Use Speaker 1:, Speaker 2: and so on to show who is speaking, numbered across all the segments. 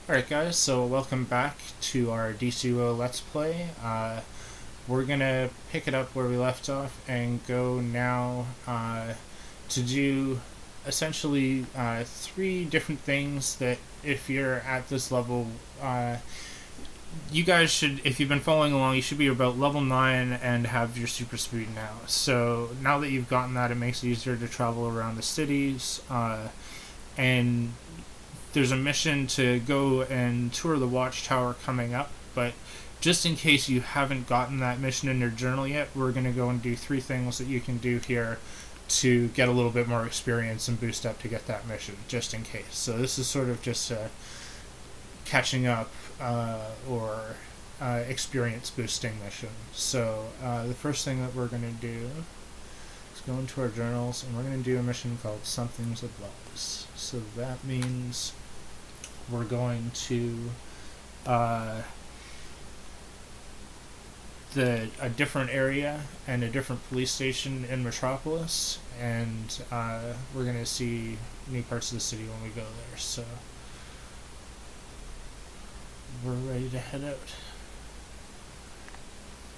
Speaker 1: Alright guys, so welcome back to our DCUO Let's Play. We're gonna pick it up where we left off and go now to do essentially three different things that if you're at this level, you guys should, if you've been following along, you should be about level 9 and have your super speed now. So now that you've gotten that, it makes it easier to travel around the cities, and there's a mission to go and tour the watchtower coming up, but just in case you haven't gotten that mission in your journal yet, we're going to go and do three things that you can do here to get a little bit more experience and boost up to get that mission, just in case. So this is sort of just catching up or experience boosting mission. So the first thing that we're going to do is go into our journals, and we're going to do a mission called Something's a Buzz. So that means we're going to a different area and a different police station in Metropolis, and we're going to see new parts of the city when we go there. So we're ready to head out.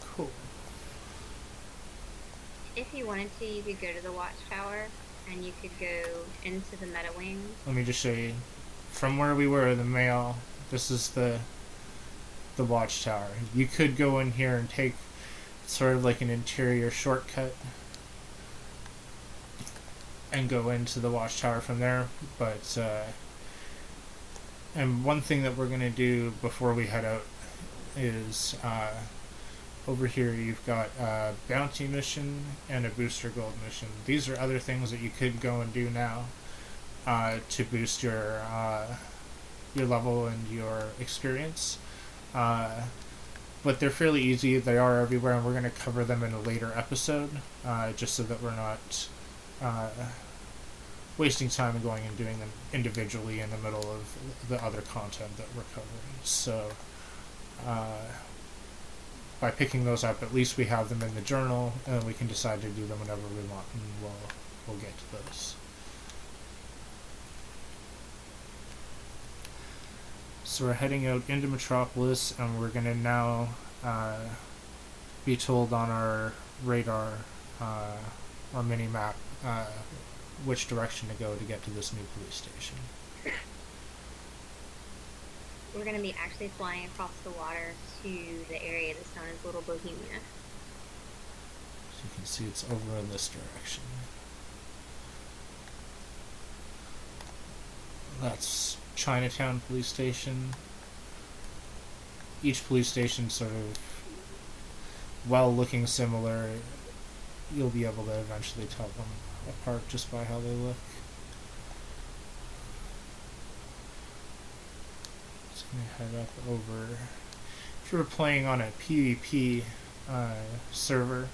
Speaker 1: Cool.
Speaker 2: If you wanted to, you could go to the watchtower, and you could go into the meta wing.
Speaker 1: Let me just show you. From where we were, the mail, this is the watchtower. You could go in here and take sort of like an interior shortcut and go into the watchtower from there, but and one thing that we're going to do before we head out is over here you've got a bounty mission and a booster gold mission. These are other things that you could go and do now to boost your level and your experience. But they're fairly easy. They are everywhere, and we're going to cover them in a later episode, just so that we're not wasting time and going and doing them individually in the middle of the other content that we're covering. So by picking those up, at least we have them in the journal, and we can decide to do them whenever we want, and we'll get to those. So we're heading out into Metropolis, and we're going to now be told on our radar or mini-map which direction to go to get to this new police station.
Speaker 2: We're going to be actually flying across the water to the area that's known as Little Bohemia.
Speaker 1: So you can see it's over in this direction. That's Chinatown Police Station. Each police station sort of, while looking similar, you'll be able to eventually tell them apart just by how they look. Just gonna head up over. If you were playing on a PvP server,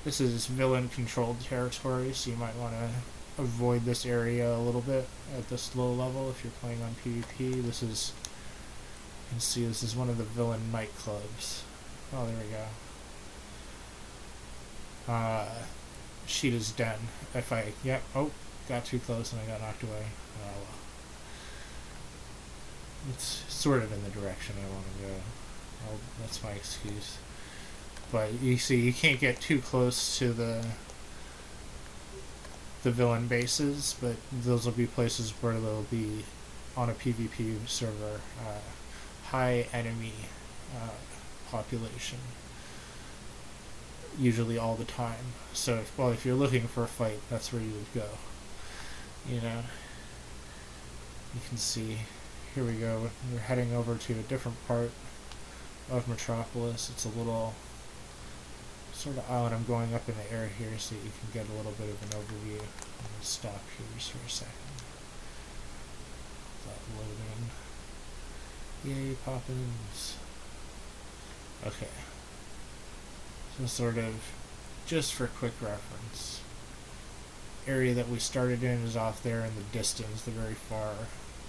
Speaker 1: this is villain controlled territory, so you might want to avoid this area a little bit at this low level if you're playing on PvP. This is, you can see this is one of the villain nightclubs. Oh, there we go. Sheeta's Den. If I, yep, oh, got too close and I got knocked away. Oh well. It's sort of in the direction I want to go. Oh, that's my excuse. But you see, you can't get too close to the villain bases, but those will be places where there'll be, on a PvP server, high enemy population, usually all the time. So if you're looking for a fight, that's where you would go. You know, you can see, here we go, we're heading over to a different part of Metropolis. It's a little sort of island. I'm going up in the air here so you can get a little bit of an overview. I'm going to stop here just for a second. That loading. Yay, Poppins. Okay. So sort of, just for quick reference, area that we started in is off there in the distance, the very far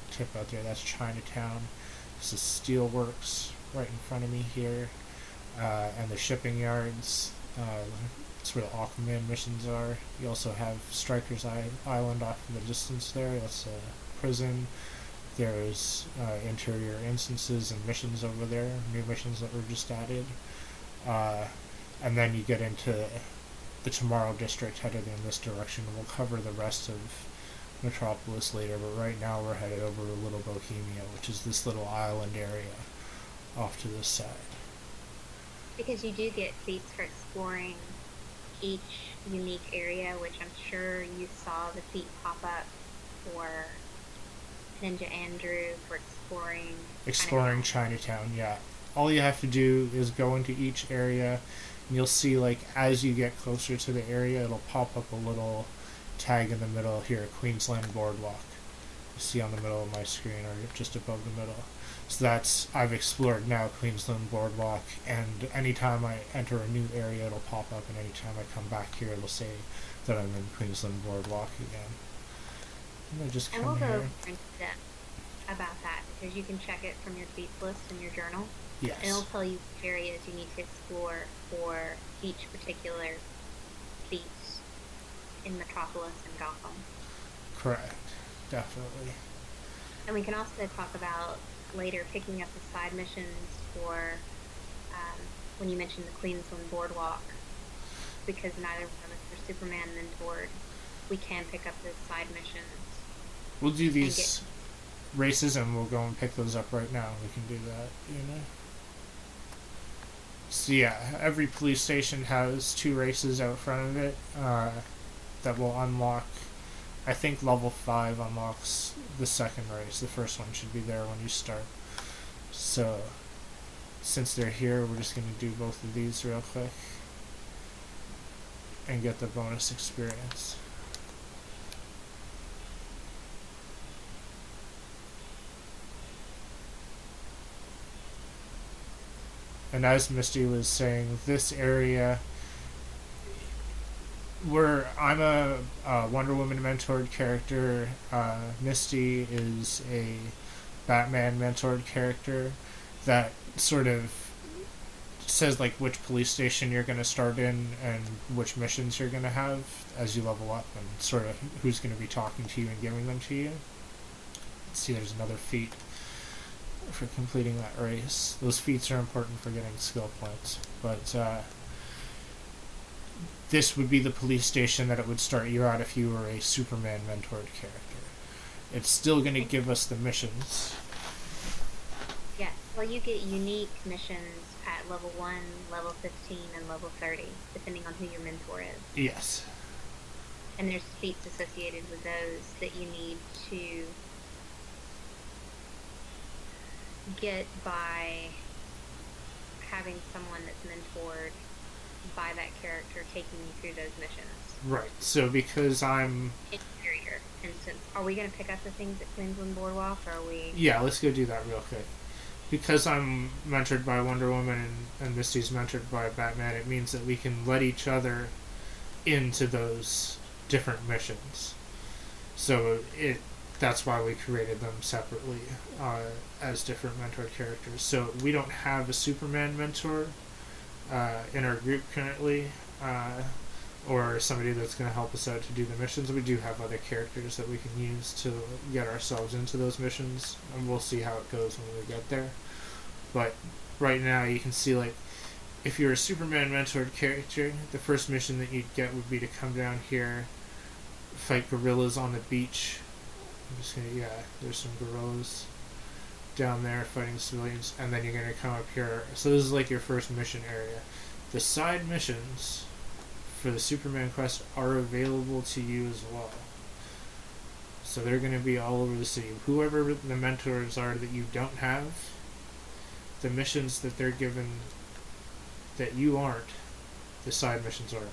Speaker 1: tip out there. That's Chinatown. This is Steelworks right in front of me here. And the shipping yards. That's where the Aquaman missions are. You also have Striker's Island off in the distance there. That's a prison. there's interior instances and missions over there, new missions that were just added. And then you get into the Tomorrow District headed in this direction. We'll cover the rest of Metropolis later, but right now we're headed over to Little Bohemia, which is this little island area off to this side.
Speaker 2: Because you do get feats for exploring each unique area, which I'm sure you saw the feat pop up for Ninja Andrew for
Speaker 1: exploring Chinatown. Yeah, all you have to do is go into each area, and you'll see, like, as you get closer to the area, it'll pop up a little tag in the middle here, Queensland Boardwalk. You see on the middle of my screen, or just above the middle. So that's, I've explored now Queensland Boardwalk, and anytime I enter a new area, it'll pop up, and anytime I come back here, it'll say that I'm in Queensland Boardwalk again. And I just come
Speaker 2: we'll
Speaker 1: here.
Speaker 2: go into depth about that, because you can check it from your feats list in your journal.
Speaker 1: Yes.
Speaker 2: And it'll tell you which areas you need to explore for each particular feat in Metropolis and Gotham.
Speaker 1: Correct. Definitely.
Speaker 2: And we can also talk about later picking up the side missions for when you mentioned the Queensland Boardwalk, because neither one of us are Superman mentored. We can pick up the side missions.
Speaker 1: We'll do these races and we'll go and pick those up right now. We can do that, you know? So yeah, every police station has 2 races out front of it that will unlock. I think level 5 unlocks the second race. The first one should be there when you start. So, since they're here, we're just going to do both of these real quick and get the bonus experience. And as Misty was saying, this area, I'm a Wonder Woman mentored character. Misty is a Batman mentored character that sort of says, like, which police station you're going to start in and which missions you're going to have as you level up, and sort of who's going to be talking to you and giving them to you. Let's see, there's another feat for completing that race. Those feats are important for getting skill points, but this would be the police station that it would start you out if you were a Superman mentored character. It's still going to give us the missions.
Speaker 2: Yes, well, you get unique missions at level 1, level 15, and level 30, depending on who your mentor is.
Speaker 1: Yes.
Speaker 2: And there's feats associated with those that you need to get by having someone that's mentored by that character taking you through those missions.
Speaker 1: Right. So because I'm...
Speaker 2: Interior instance. Are we going to pick up the things at Queensland Boardwalk, or are we...
Speaker 1: Yeah, let's go do that real quick. Because I'm mentored by Wonder Woman and Misty's mentored by Batman, it means that we can let each other into those different missions. So that's why we created them separately as different mentored characters. So we don't have a Superman mentor in our group currently, or somebody that's going to help us out to do the missions. We do have other characters that we can use to get ourselves into those missions, and we'll see how it goes when we get there. But right now you can see, like, if you're a Superman mentored character, the first mission that you'd get would be to come down here, fight gorillas on the beach. I'm just gonna, yeah, there's some gorillas down there fighting civilians, and then you're gonna come up here. So this is like your first mission area. The side missions for the Superman quest are available to you as well. So they're gonna be all over the city. Whoever the mentors are that you don't have, the missions that they're given that you aren't, the side missions are.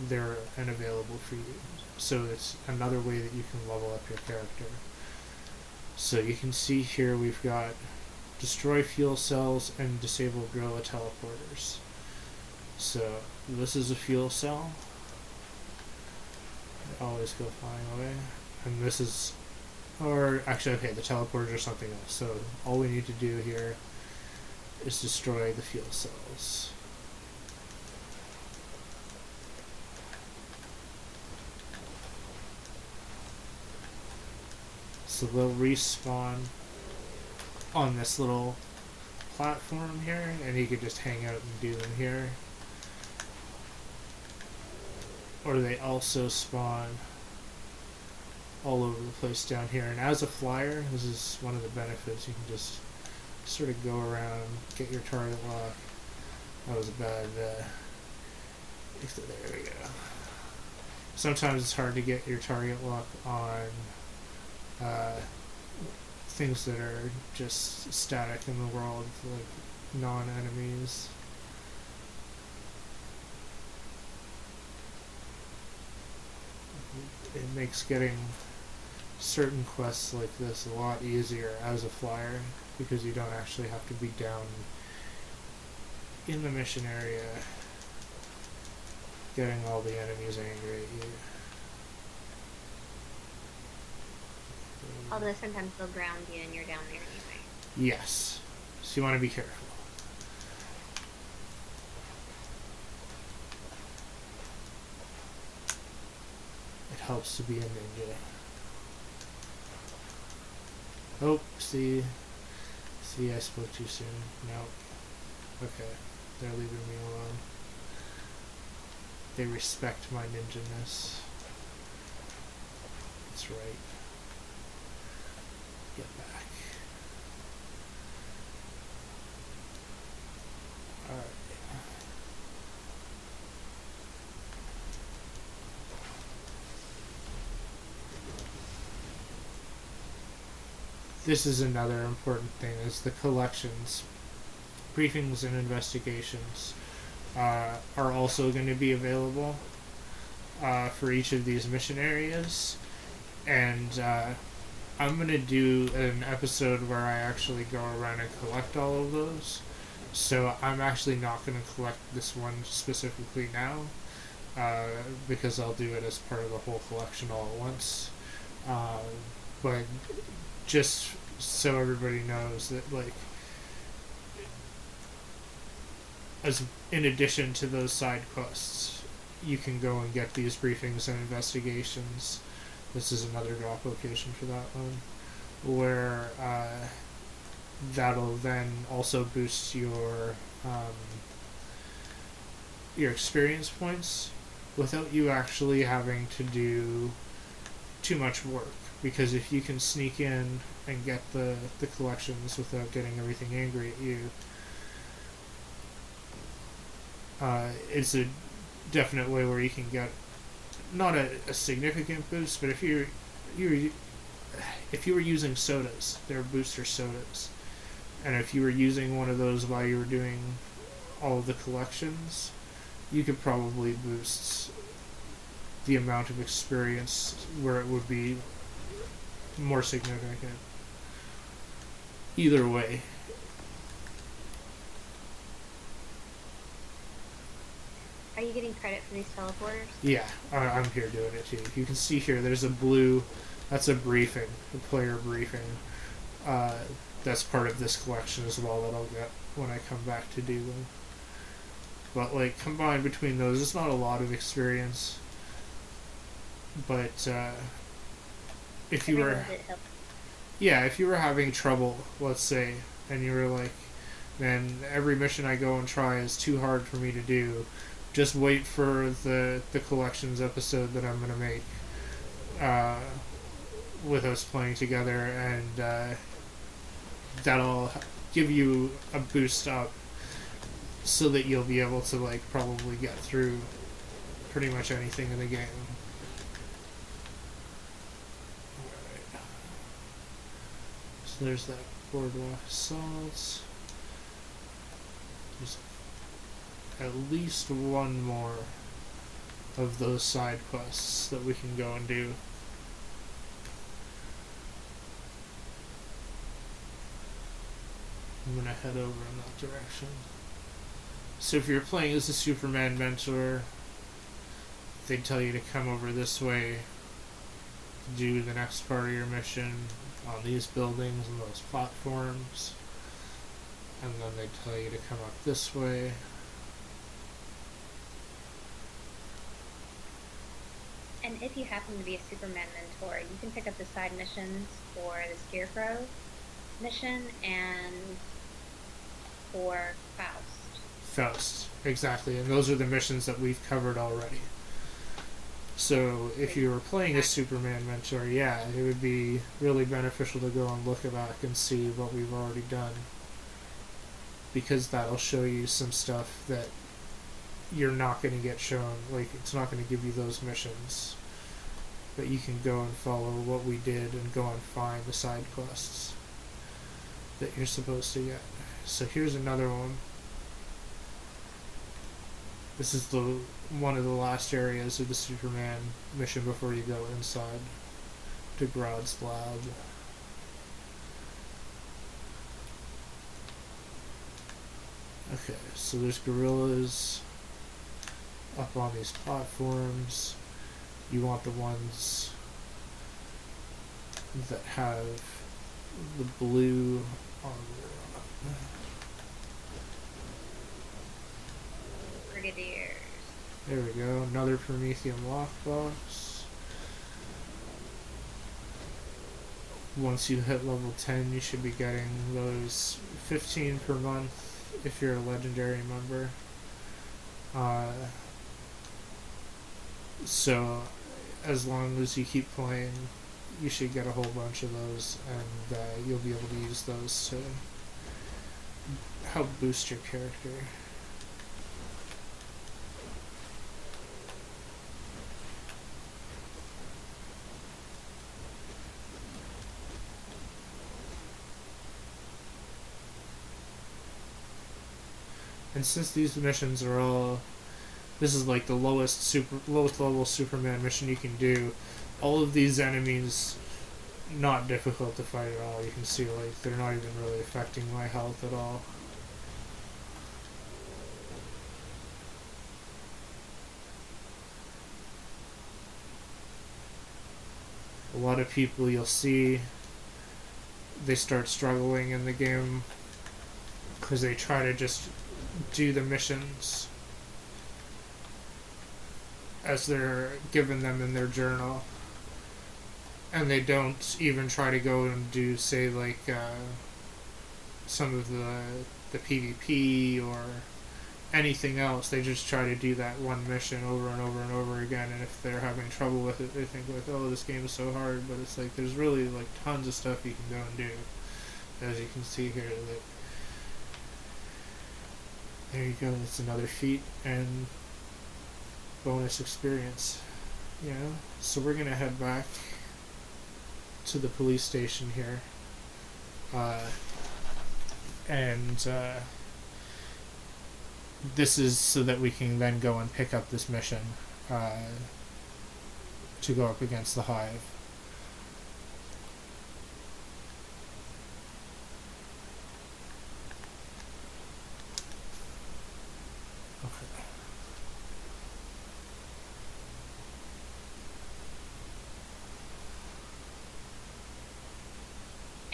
Speaker 1: They're unavailable for you. So it's another way that you can level up your character. So you can see here we've got destroy fuel cells and disable guerrilla teleporters. So this is a fuel cell. They always go flying away. And this is, or actually, okay, the teleporters are something else. So all we need to do here is destroy the fuel cells. So they'll respawn on this little platform here, and you could just hang out and do them here. Or they also spawn all over the place down here. And as a flyer, this is one of the benefits. You can just sort of go around, get your target lock. That was a bad, there we go. Sometimes it's hard to get your target lock on things that are just static in the world, like non-enemies. It makes getting certain quests like this a lot easier as a flyer, because you don't actually have to be down in the mission area getting all the enemies angry at you.
Speaker 2: Although sometimes they'll ground you and you're down there anyway.
Speaker 1: Yes. So you want to be careful. It helps to be a ninja. Oh, see, I spoke too soon. Nope. Okay, they're leaving me alone. They respect my ninja-ness. That's right. Get back. Alright. This is another important thing, is the collections. Briefings and investigations are also going to be available for each of these mission areas. And I'm going to do an episode where I actually go around and collect all of those. So I'm actually not going to collect this one specifically now, because I'll do it as part of the whole collection all at once. But just so everybody knows that, like, as in addition to those side quests, you can go and get these briefings and investigations. This is another drop location for that one, where that'll then also boost your experience points without you actually having to do too much work. Because if you can sneak in and get the collections without getting everything angry at you, it's a definite way where you can get not a significant boost, but if you were using sodas, they're booster sodas, and if you were using one of those while you were doing all of the collections, you could probably boost the amount of experience where it would be more significant. Either way.
Speaker 2: Are you getting credit for these teleporters?
Speaker 1: Yeah, I'm here doing it too. You can see here, there's a blue, that's a briefing, a player briefing. That's part of this collection as well that I'll get when I come back to do them. But, like, combined between those, it's not a lot of experience. But, if you were... Yeah, if you were having trouble, let's say, and you were like, man, every mission I go and try is too hard for me to do, just wait for the collections episode that I'm going to make with us playing together, and that'll give you a boost up so that you'll be able to, like, probably get through pretty much anything in the game. Alright. So there's that boardwalk assault. There's at least one more of those side quests that we can go and do. I'm gonna head over in that direction. So if you're playing as a Superman mentor, they'd tell you to come over this way to do the next part of your mission on these buildings and those platforms. And then they'd tell you to come up this way.
Speaker 2: And if you happen to be a Superman mentor, you can pick up the side missions for the Scarecrow mission and for Faust.
Speaker 1: Faust, exactly, and those are the missions that we've covered already. So if you were playing a Superman mentor, yeah, it would be really beneficial to go and look back and see what we've already done, because that'll show you some stuff that you're not going to get shown. Like, it's not going to give you those missions, but you can go and follow what we did and go and find the side quests that you're supposed to get. So here's another one. This is the one of the last areas of the Superman mission before you go inside to Grodd's lab. Okay, so there's gorillas up on these platforms. You want the ones that have the blue armor.
Speaker 2: Brigadiers.
Speaker 1: There we go, another Prometheum lockbox. Once you hit level 10, you should be getting those 15 per month if you're a legendary member. So as long as you keep playing, you should get a whole bunch of those, and you'll be able to use those to help boost your character. And since these missions are all, this is like the lowest level Superman mission you can do, all of these enemies, not difficult to fight at all. You can see, like, they're not even really affecting my health at all. A lot of people, you'll see, they start struggling in the game because they try to just do the missions as they're given them in their journal, and they don't even try to go and do, say, like some of the PvP or anything else. They just try to do that one mission over and over and over again, and if they're having trouble with it, they think, like, oh, this game is so hard. But it's like, there's really, like, tons of stuff you can go and do, as you can see here. That there you go, that's another feat and bonus experience, you know? So we're gonna head back to the police station here, and this is so that we can then go and pick up this mission to go up against the Hive.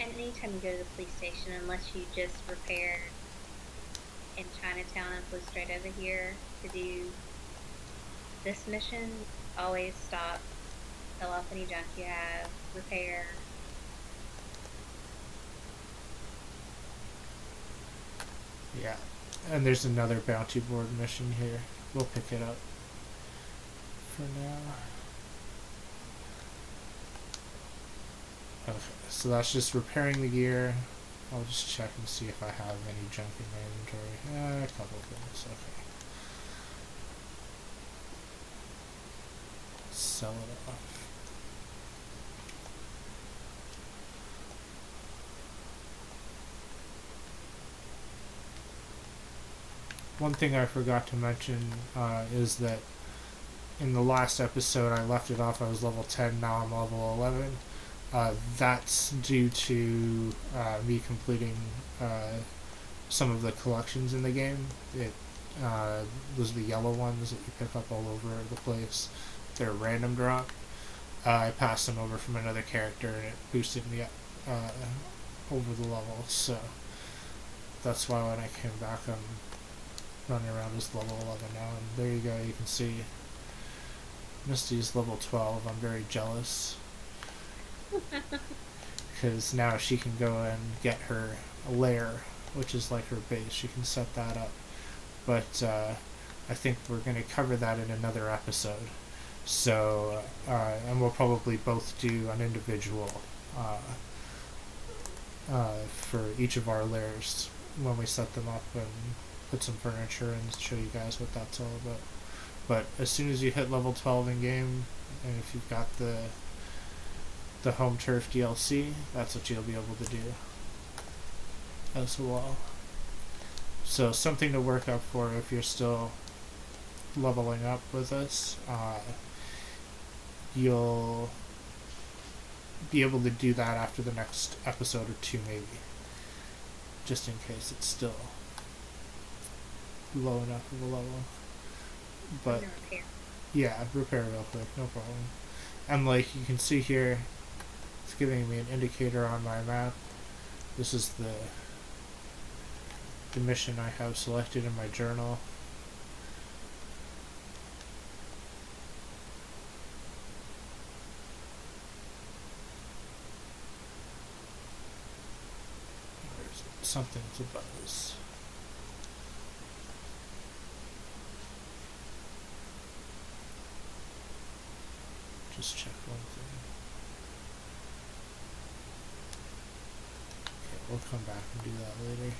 Speaker 2: Anytime you go to the police station, unless you just repaired in Chinatown and flew straight over here to do this mission, always stop, fill off any junk you have, repair.
Speaker 1: Yeah, and there's another bounty board mission here. We'll pick it up for now. Okay, so that's just repairing the gear. I'll just check and see if I have any junk in my inventory. A couple of things, okay. Sell it off. One thing I forgot to mention is that in the last episode I left it off, I was level 10, now I'm level 11. That's due to me completing some of the collections in the game. Those are the yellow ones that you pick up all over the place. They're a random drop. I passed them over from another character and it boosted me up over the level. So that's why when I came back, I'm running around as level 11 now. And there you go, you can see Misty's level 12. I'm very jealous. because now she can go and get her lair, which is like her base. She can set that up. But I think we're going to cover that in another episode. So, and we'll probably both do an individual for each of our lairs when we set them up and put some furniture and show you guys what that's all about. But as soon as you hit level 12 in game, and if you've got the home turf DLC, that's what you'll be able to do as well. So something to work up for if you're still leveling up with us. You'll be able to do that after the next episode or two, maybe, just in case it's still low enough of a level. But yeah, repair real quick, no problem. And like you can see here, it's giving me an indicator on my map. This is the mission I have selected in my journal. There's something to buzz. Just check one thing. Okay, we'll come back and do that later.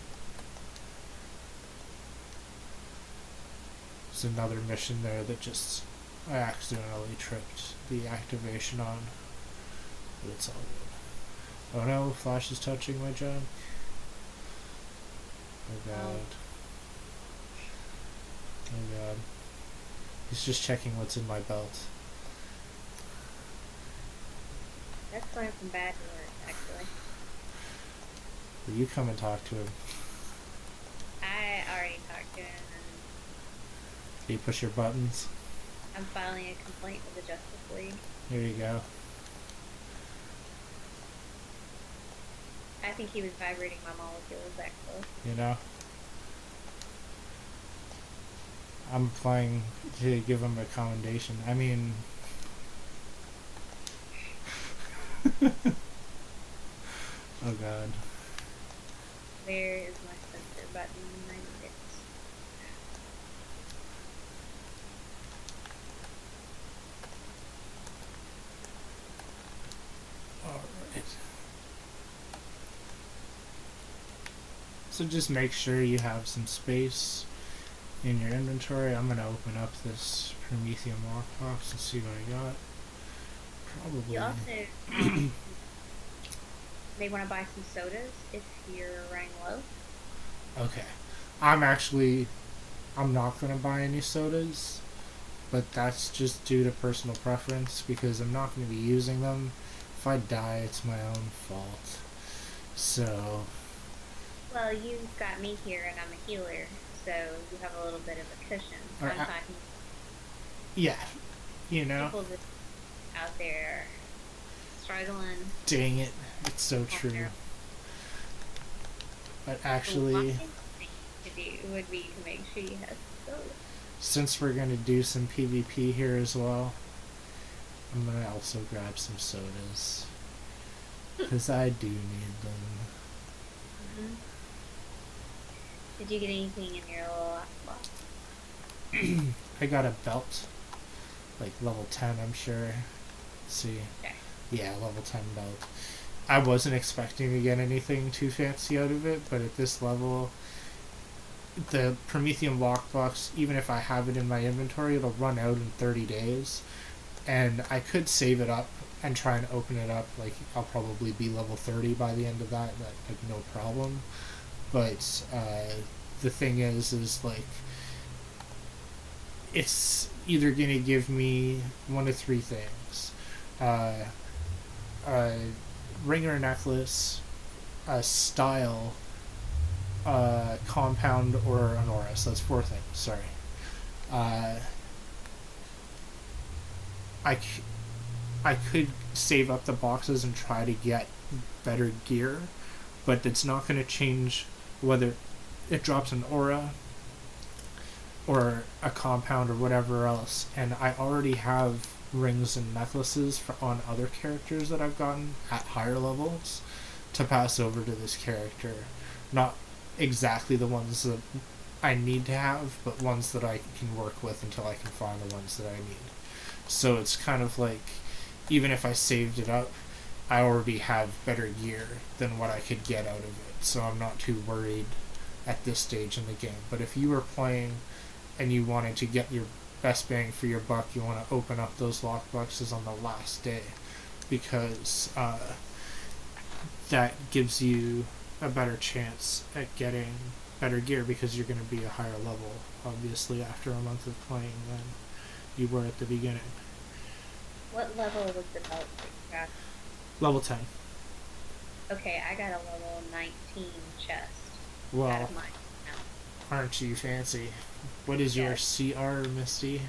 Speaker 1: There's another mission there that just I accidentally tripped the activation on, but it's all good. Oh no, Flash is touching my junk. Oh god. Oh god. He's just checking what's in my belt.
Speaker 2: That's going from bad to worse, actually.
Speaker 1: Will you come and talk to him?
Speaker 2: I already talked to him, and
Speaker 1: Can you push your buttons?
Speaker 2: I'm filing a complaint with the Justice League.
Speaker 1: Here you go.
Speaker 2: I think he was vibrating my molecules, actually.
Speaker 1: You know? I'm applying to give him a commendation. I mean... Oh god.
Speaker 2: Where is my sensor button? I need it.
Speaker 1: Alright. So just make sure you have some space in your inventory. I'm gonna open up this Prometheum lockbox and see what I got. Probably.
Speaker 2: You also may want to buy some sodas if you're running low.
Speaker 1: Okay. I'm not going to buy any sodas, but that's just due to personal preference because I'm not going to be using them. If I die, it's my own fault. So...
Speaker 2: Well, you've got me here and I'm a healer, so you have a little bit of a cushion. I'm talking...
Speaker 1: Yeah. You know?
Speaker 2: People just out there struggling.
Speaker 1: Dang it. It's so true. But actually...
Speaker 2: One thing to do would be to make sure you have soda.
Speaker 1: Since we're going to do some PvP here as well, I'm going to also grab some sodas. Because I do need them.
Speaker 2: Mm-hmm. Did you get anything in your little box?
Speaker 1: I got a belt. Like level 10, I'm sure. Let's see.
Speaker 2: Okay.
Speaker 1: Yeah, level 10 belt. I wasn't expecting to get anything too fancy out of it, but at this level, the Prometheum lockbox, even if I have it in my inventory, it'll run out in 30 days. And I could save it up and try and open it up. Like, I'll probably be level 30 by the end of that, like, no problem. But the thing is like, it's either going to give me one of three things. A ringer necklace, a style, compound, or an aura. So that's four things, sorry. I could save up the boxes and try to get better gear, but it's not going to change whether it drops an aura or a compound or whatever else. And I already have rings and necklaces on other characters that I've gotten at higher levels to pass over to this character. Not exactly the ones that I need to have, but ones that I can work with until I can find the ones that I need. So it's kind of like, even if I saved it up, I already have better gear than what I could get out of it. So I'm not too worried at this stage in the game. But if you were playing and you wanted to get your best bang for your buck, you want to open up those lockboxes on the last day, because that gives you a better chance at getting better gear, because you're going to be a higher level, obviously, after a month of playing than you were at the beginning.
Speaker 2: What level was the belt that you got?
Speaker 1: Level 10.
Speaker 2: Okay, I got a level 19 chest.
Speaker 1: Well,
Speaker 2: out of mine now.
Speaker 1: aren't you fancy? What is your CR, Misty?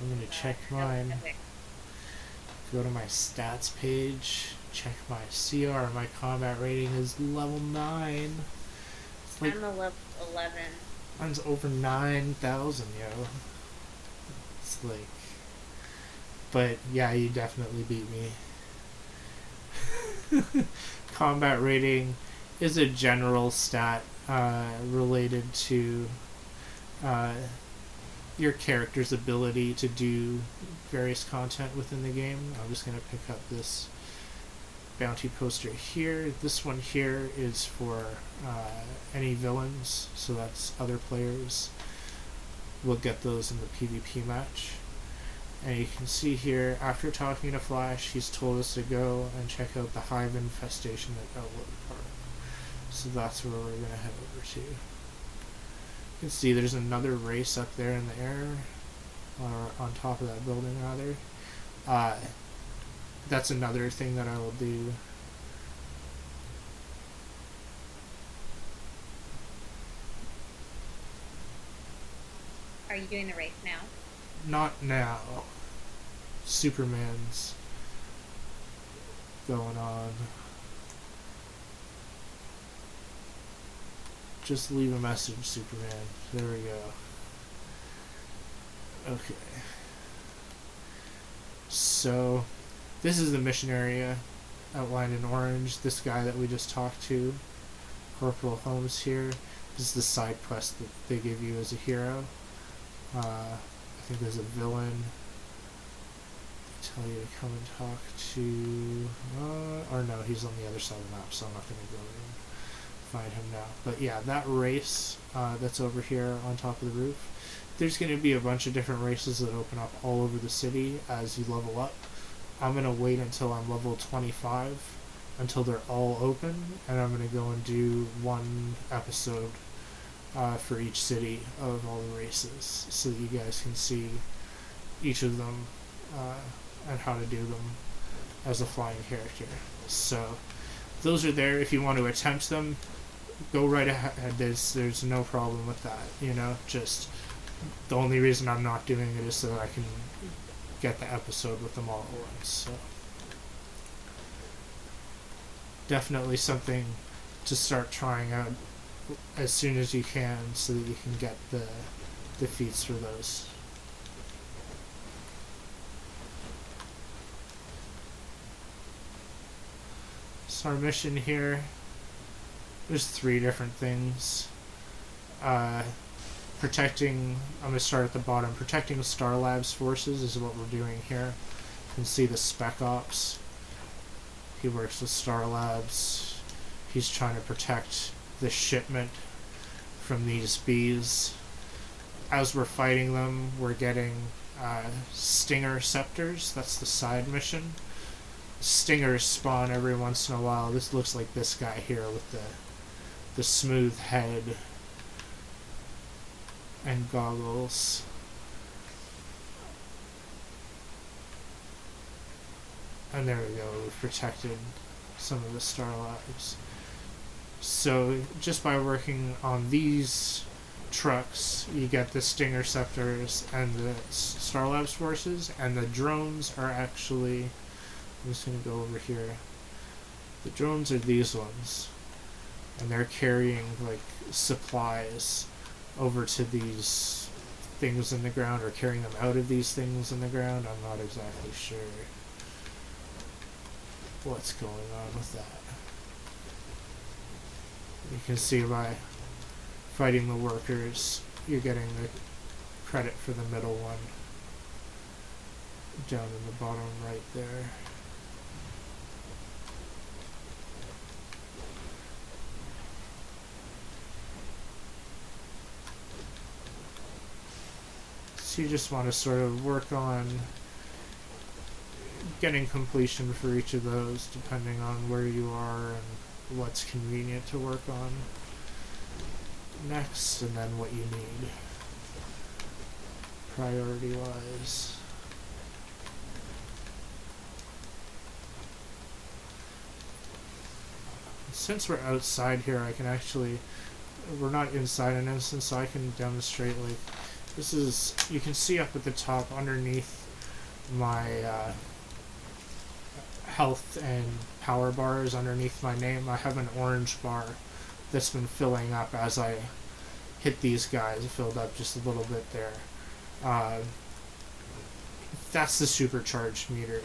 Speaker 1: I'm going to check mine. Go to my stats page. Check my CR. My combat rating is level 9. It's like,
Speaker 2: I'm a level 11.
Speaker 1: mine's over 9,000, yo. It's like... But, yeah, you definitely beat me. Combat rating is a general stat related to your character's ability to do various content within the game. I'm just going to pick up this bounty poster here. This one here is for any villains, so that's other players. We'll get those in the PvP match. And you can see here, after talking to Flash, he's told us to go and check out the Hive infestation at Outlook Park. So that's where we're going to head over to. You can see there's another race up there in the air, or on top of that building rather. That's another thing that I will do.
Speaker 2: Are you doing the race now?
Speaker 1: Not now. Superman's going on. Just leave a message, Superman. There we go. Okay. So, this is the mission area outlined in orange. This guy that we just talked to, Corporal Holmes here, this is the side quest that they give you as a hero. I think there's a villain. They tell you to come and talk to... or no, he's on the other side of the map, so I'm not going to go and find him now. But yeah, that race that's over here on top of the roof, there's going to be a bunch of different races that open up all over the city as you level up. I'm going to wait until I'm level 25, until they're all open, and I'm going to go and do one episode for each city of all the races, so that you guys can see each of them and how to do them as a flying character. So those are there. If you want to attempt them, go right ahead. There's no problem with that, you know. Just the only reason I'm not doing it is so that I can get the episode with them all at once. So definitely something to start trying out as soon as you can, so that you can get the defeats for those. So our mission here, there's 3 different things. Protecting, I'm going to start at the bottom. Protecting Star Labs forces is what we're doing here. You can see the Spec Ops. He works with Star Labs. He's trying to protect the shipment from these bees. As we're fighting them, we're getting Stinger Scepters. That's the side mission. Stingers spawn every once in a while. This looks like this guy here with the smooth head and goggles. And there we go, we've protected some of the Star Labs. So just by working on these trucks, you get the Stinger Scepters and the Star Labs forces, and the drones are actually, I'm just going to go over here. The drones are these ones, and they're carrying like supplies over to these things in the ground or carrying them out of these things in the ground. I'm not exactly sure what's going on with that. You can see by fighting the workers, you're getting the credit for the middle one down in the bottom right there. So you just want to sort of work on getting completion for each of those depending on where you are and what's convenient to work on next, and then what you need priority wise. Since we're outside here, I can actually, we're not inside an instance, so I can demonstrate, like, this is, you can see up at the top underneath my health and power bars underneath my name, I have an orange bar that's been filling up as I hit these guys. It filled up just a little bit there. That's the supercharged meter.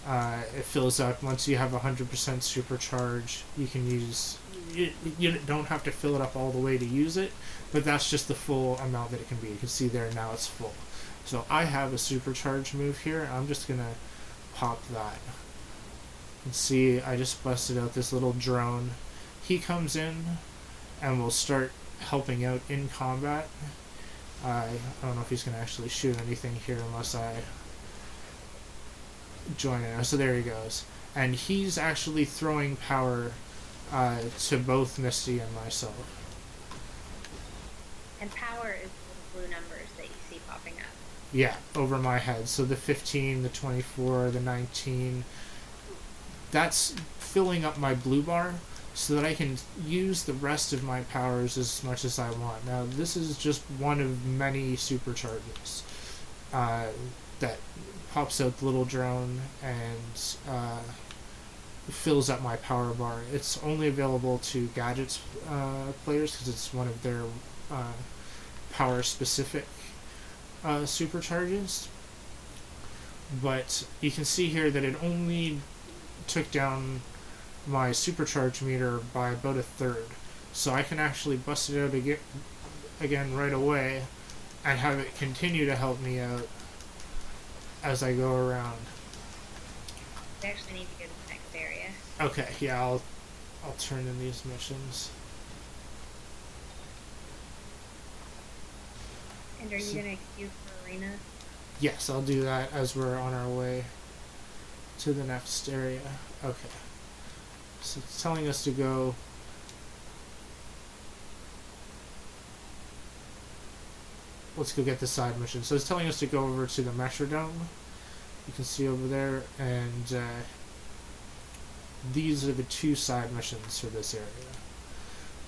Speaker 1: It fills up once you have 100% supercharge. You can use, you don't have to fill it up all the way to use it, but that's just the full amount that it can be. You can see there now it's full. So I have a supercharge move here. I'm just gonna pop that. And see, I just busted out this little drone. He comes in and will start helping out in combat. I don't know if he's gonna actually shoot anything here unless I join it. So there he goes. And he's actually throwing power to both Misty and myself.
Speaker 2: And power is the little blue numbers that you see popping up.
Speaker 1: Yeah, over my head. So the 15, the 24, the 19, that's filling up my blue bar so that I can use the rest of my powers as much as I want. Now, this is just one of many supercharges that pops out the little drone and fills up my power bar. It's only available to Gadgets players because it's one of their power-specific supercharges. But you can see here that it only took down my supercharge meter by about a third. So I can actually bust it out again right away and have it continue to help me out as I go around.
Speaker 2: We actually need to go to the next area.
Speaker 1: Okay, yeah, I'll turn in these missions.
Speaker 2: And are you going to queue for arena?
Speaker 1: Yes, I'll do that as we're on our way to the next area. Okay. So it's telling us to go. Let's go get the side mission. So it's telling us to go over to the Metrodome. You can see over there, and these are the two side missions for this area.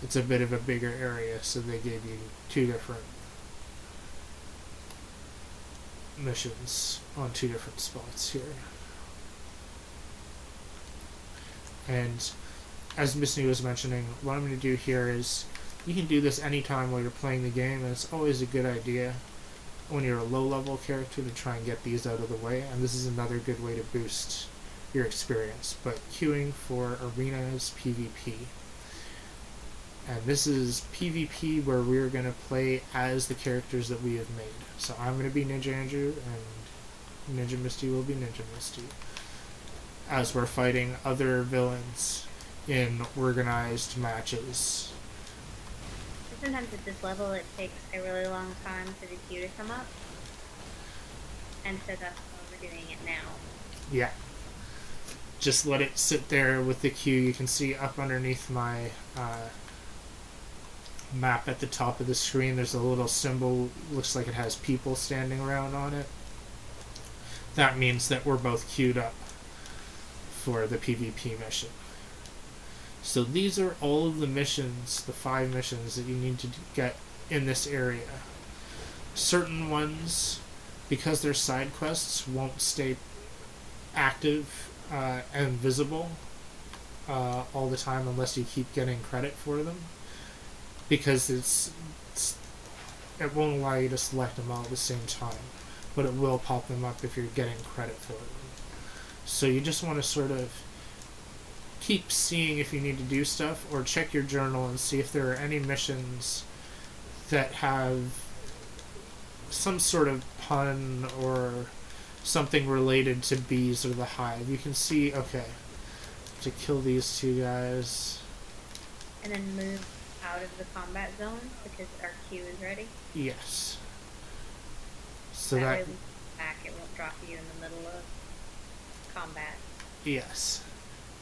Speaker 1: It's a bit of a bigger area, so they gave you two different missions on two different spots here. And as Misty was mentioning, what I'm going to do here is you can do this anytime while you're playing the game, and it's always a good idea when you're a low-level character to try and get these out of the way, and this is another good way to boost your experience. But queuing for arenas PvP. And this is PvP where we're going to play as the characters that we have made. So I'm going to be Ninja Andrew, and Ninja Misty will be Ninja Misty, as we're fighting other villains in organized matches.
Speaker 2: Sometimes at this level it takes a really long time for the queue to come up, and so that's why we're doing it now.
Speaker 1: Yeah. Just let it sit there with the queue. You can see up underneath my map at the top of the screen, there's a little symbol, looks like it has people standing around on it. That means that we're both queued up for the PvP mission. So these are all of the missions, the 5 missions that you need to get in this area. Certain ones, because they're side quests, won't stay active and visible all the time unless you keep getting credit for them, because it's it won't allow you to select them all at the same time, but it will pop them up if you're getting credit for them. So you just want to sort of keep seeing if you need to do stuff, or check your journal and see if there are any missions that have some sort of pun or something related to bees or the hive. You can see, okay, to kill these two guys.
Speaker 2: And then move out of the combat zone because our queue is ready.
Speaker 1: Yes. So
Speaker 2: that way when you come back, it won't drop you in the middle of combat.
Speaker 1: Yes.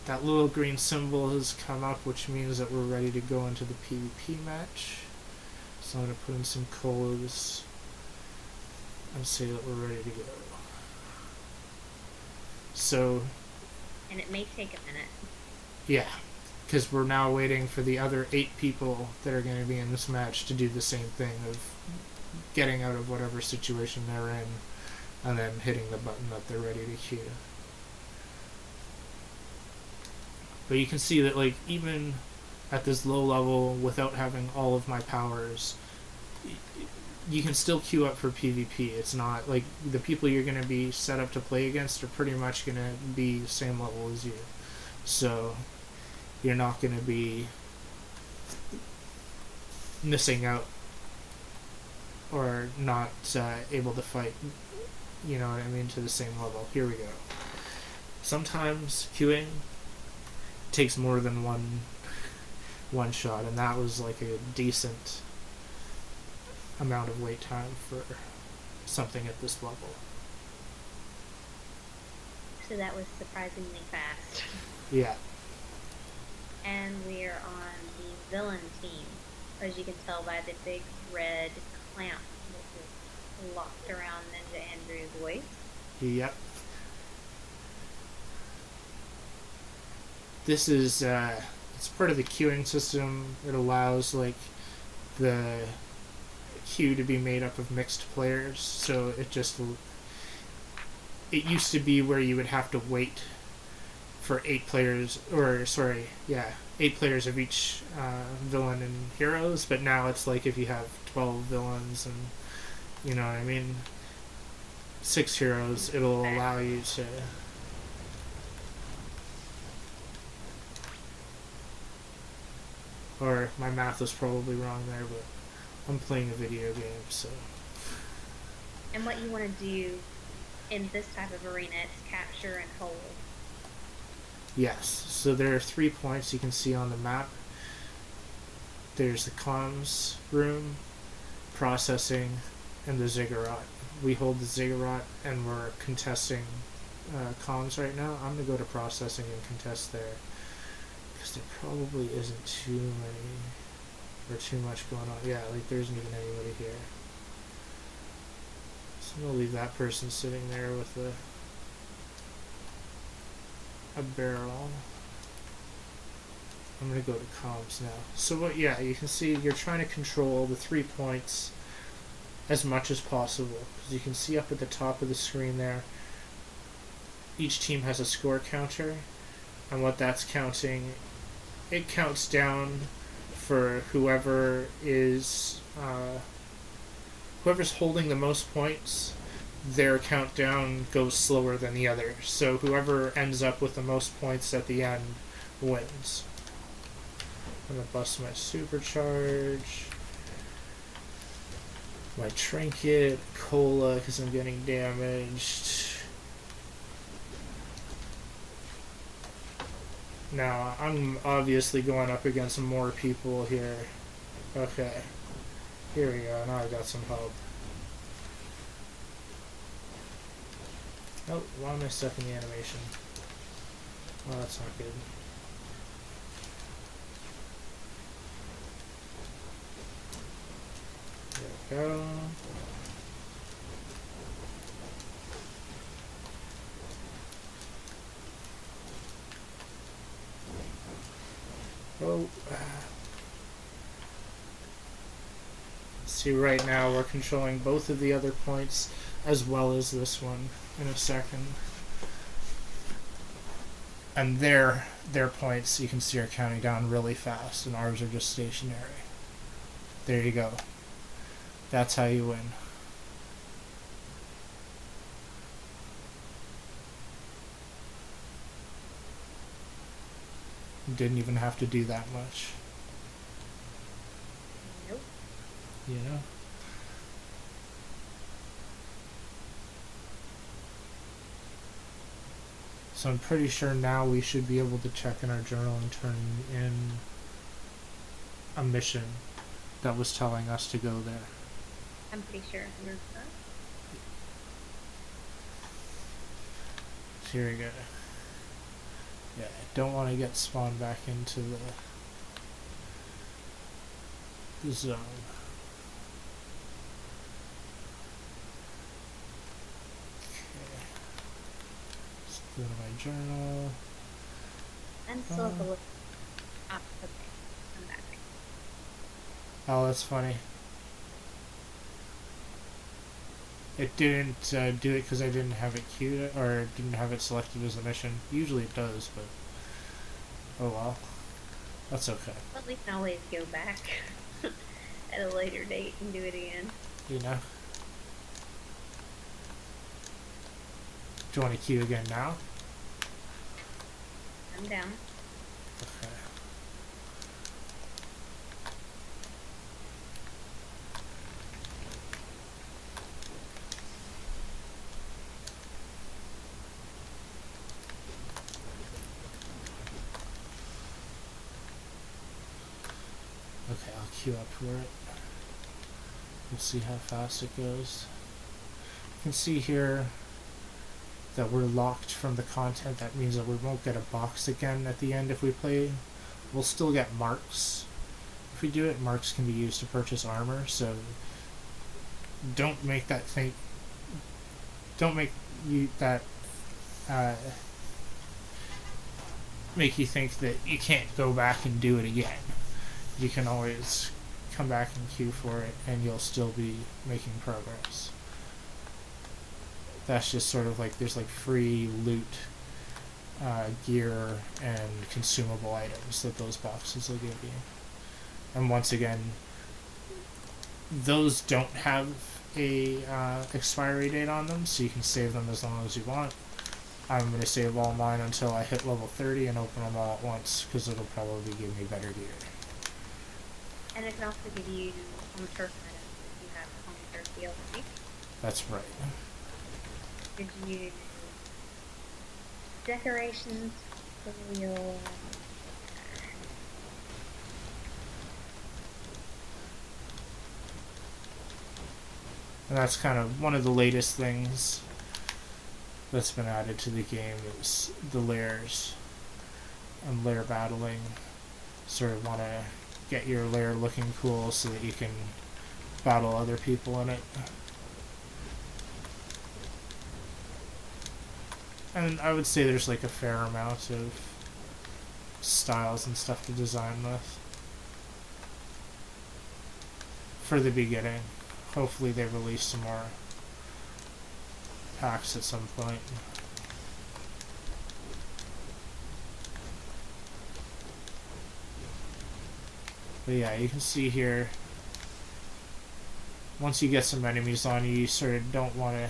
Speaker 1: That little green symbol has come up, which means that we're ready to go into the PvP match. So I'm going to put in some codes and say that we're ready to go. So...
Speaker 2: And it may take a minute.
Speaker 1: Yeah, because we're now waiting for the other 8 people that are going to be in this match to do the same thing of getting out of whatever situation they're in and then hitting the button that they're ready to queue. But you can see that, like, even at this low level, without having all of my powers, you can still queue up for PvP. It's not, like, the people you're going to be set up to play against are pretty much going to be the same level as you. So, you're not going to be missing out or not able to fight, you know what I mean, to the same level. Here we go. Sometimes queuing takes more than one shot, and that was like a decent amount of wait time for something at this level.
Speaker 2: So that was surprisingly fast.
Speaker 1: Yeah.
Speaker 2: And we are on the villain team, as you can tell by the big red clamp that is locked around Ninja Andrew's waist.
Speaker 1: Yep. This is it's part of the queuing system. It allows, like, the queue to be made up of mixed players, so it used to be where you would have to wait for 8 players, or sorry, yeah, 8 players of each villain and heroes, but now it's like if you have 12 villains and, you know what I mean, 6 heroes, it'll allow you to... Or my math was probably wrong there, but I'm playing a video game, so...
Speaker 2: And what you want to do in this type of arena is capture and hold.
Speaker 1: Yes, so there are 3 points you can see on the map. There's the comms room, processing, and the ziggurat. We hold the ziggurat, and we're contesting comms right now. I'm going to go to processing and contest there, because there probably isn't too many, or too much going on. Yeah, like there isn't even anybody here. So I'm going to leave that person sitting there with a barrel. I'm going to go to comms now. So what? Yeah, you can see you're trying to control the 3 points as much as possible. Because you can see up at the top of the screen there, each team has a score counter, and what that's counting, it counts down for whoever is whoever's holding the most points. Their countdown goes slower than the others, so whoever ends up with the most points at the end wins. I'm gonna bust my supercharge, my trinket, cola because I'm getting damaged. Now I'm obviously going up against more people here. Okay, here we go. Now I got some help. Oh, why am I stuck in the animation? Oh, that's not good. There we go. Oh. See, right now we're controlling both of the other points as well as this one in a second. And their points, you can see, are counting down really fast, and ours are just stationary. There you go. That's how you win. You didn't even have to do that much.
Speaker 2: Nope.
Speaker 1: You know? So I'm pretty sure now we should be able to check in our journal and turn in a mission that was telling us to go there.
Speaker 2: I'm pretty sure we're not.
Speaker 1: So here we go. Yeah, I don't want to get spawned back into the zone. Okay. Let's go to my journal.
Speaker 2: I'm still at the look. Ah, okay. I'm back.
Speaker 1: Oh, that's funny. It didn't do it because I didn't have it queued or didn't have it selected as a mission. Usually it does, but oh well. That's okay.
Speaker 2: Well, we can always go back at a later date and do it again.
Speaker 1: You know? Do you want to queue again now?
Speaker 2: I'm down.
Speaker 1: Okay. Okay, I'll queue up for it. We'll see how fast it goes. You can see here that we're locked from the content. That means that we won't get a box again at the end if we play. We'll still get marks. If we do it, marks can be used to purchase armor, so don't make that think. Don't make you that make you think that you can't go back and do it again. You can always come back and queue for it, and you'll still be making progress. That's just sort of like there's like free loot, gear, and consumable items that those boxes will give you. And once again, those don't have a expiry date on them, so you can save them as long as you want. I'm going to save all mine until I hit level 30 and open them all at once, because it'll probably give me better gear.
Speaker 2: And it can also give you home turf items if you have home turf DLC.
Speaker 1: That's right.
Speaker 2: Did you decorations for your
Speaker 1: And that's kind of one of the latest things that's been added to the game is the layers and layer battling. Sort of want to get your layer looking cool so that you can battle other people in it. And I would say there's like a fair amount of styles and stuff to design with for the beginning. Hopefully they release some more packs at some point. But yeah, you can see here, once you get some enemies on you, you sort of don't want to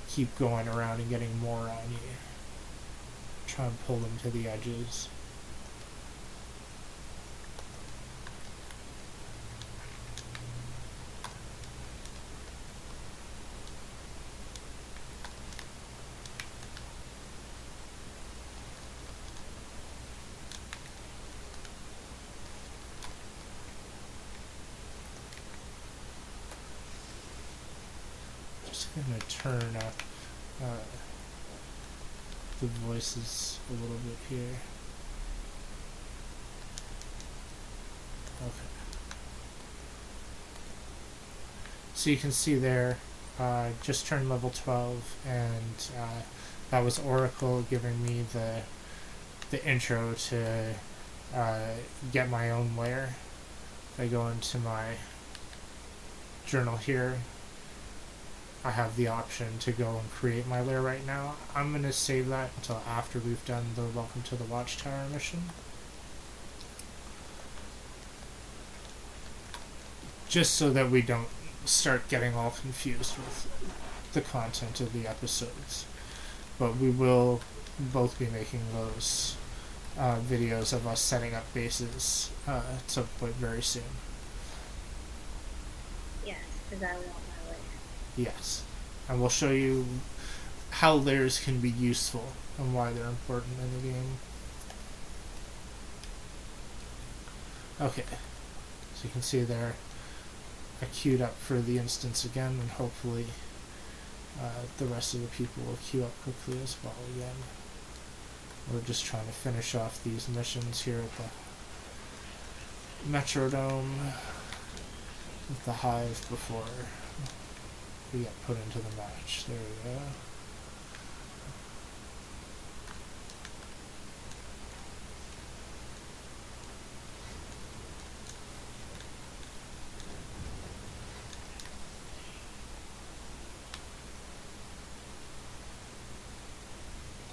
Speaker 1: keep going around and getting more on you. Try and pull them to the edges. Just gonna turn up the voices a little bit here. Okay. So you can see there, just turned level 12, and that was Oracle giving me the intro to get my own layer. If I go into my journal here, I have the option to go and create my layer right now. I'm going to save that until after we've done the Welcome to the Watchtower mission. just so that we don't start getting all confused with the content of the episodes. But we will both be making those videos of us setting up bases at some point very soon.
Speaker 2: Yes, because I want my layer.
Speaker 1: Yes. And we'll show you how layers can be useful and why they're important in the game. Okay. So you can see there, I queued up for the instance again, and hopefully the rest of the people will queue up quickly as well again. We're just trying to finish off these missions here at the Metrodome with the Hive before we get put into the match. There we go.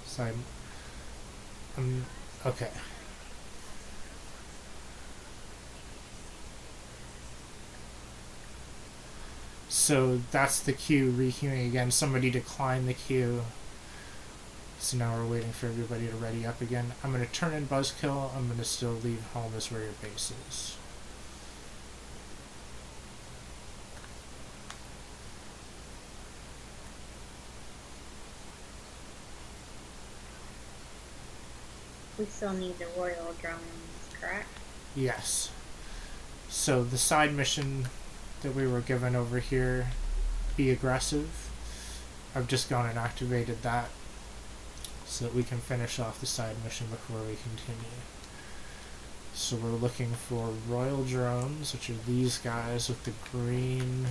Speaker 1: So okay. So that's the queue requeuing again. Somebody declined the queue. So now we're waiting for everybody to ready up again. I'm going to turn in Buzzkill. I'm going to still leave home as where your base is.
Speaker 2: We still need the royal drones, correct?
Speaker 1: Yes. So the side mission that we were given over here, be aggressive. I've just gone and activated that so that we can finish off the side mission before we continue. So we're looking for royal drones, which are these guys with the green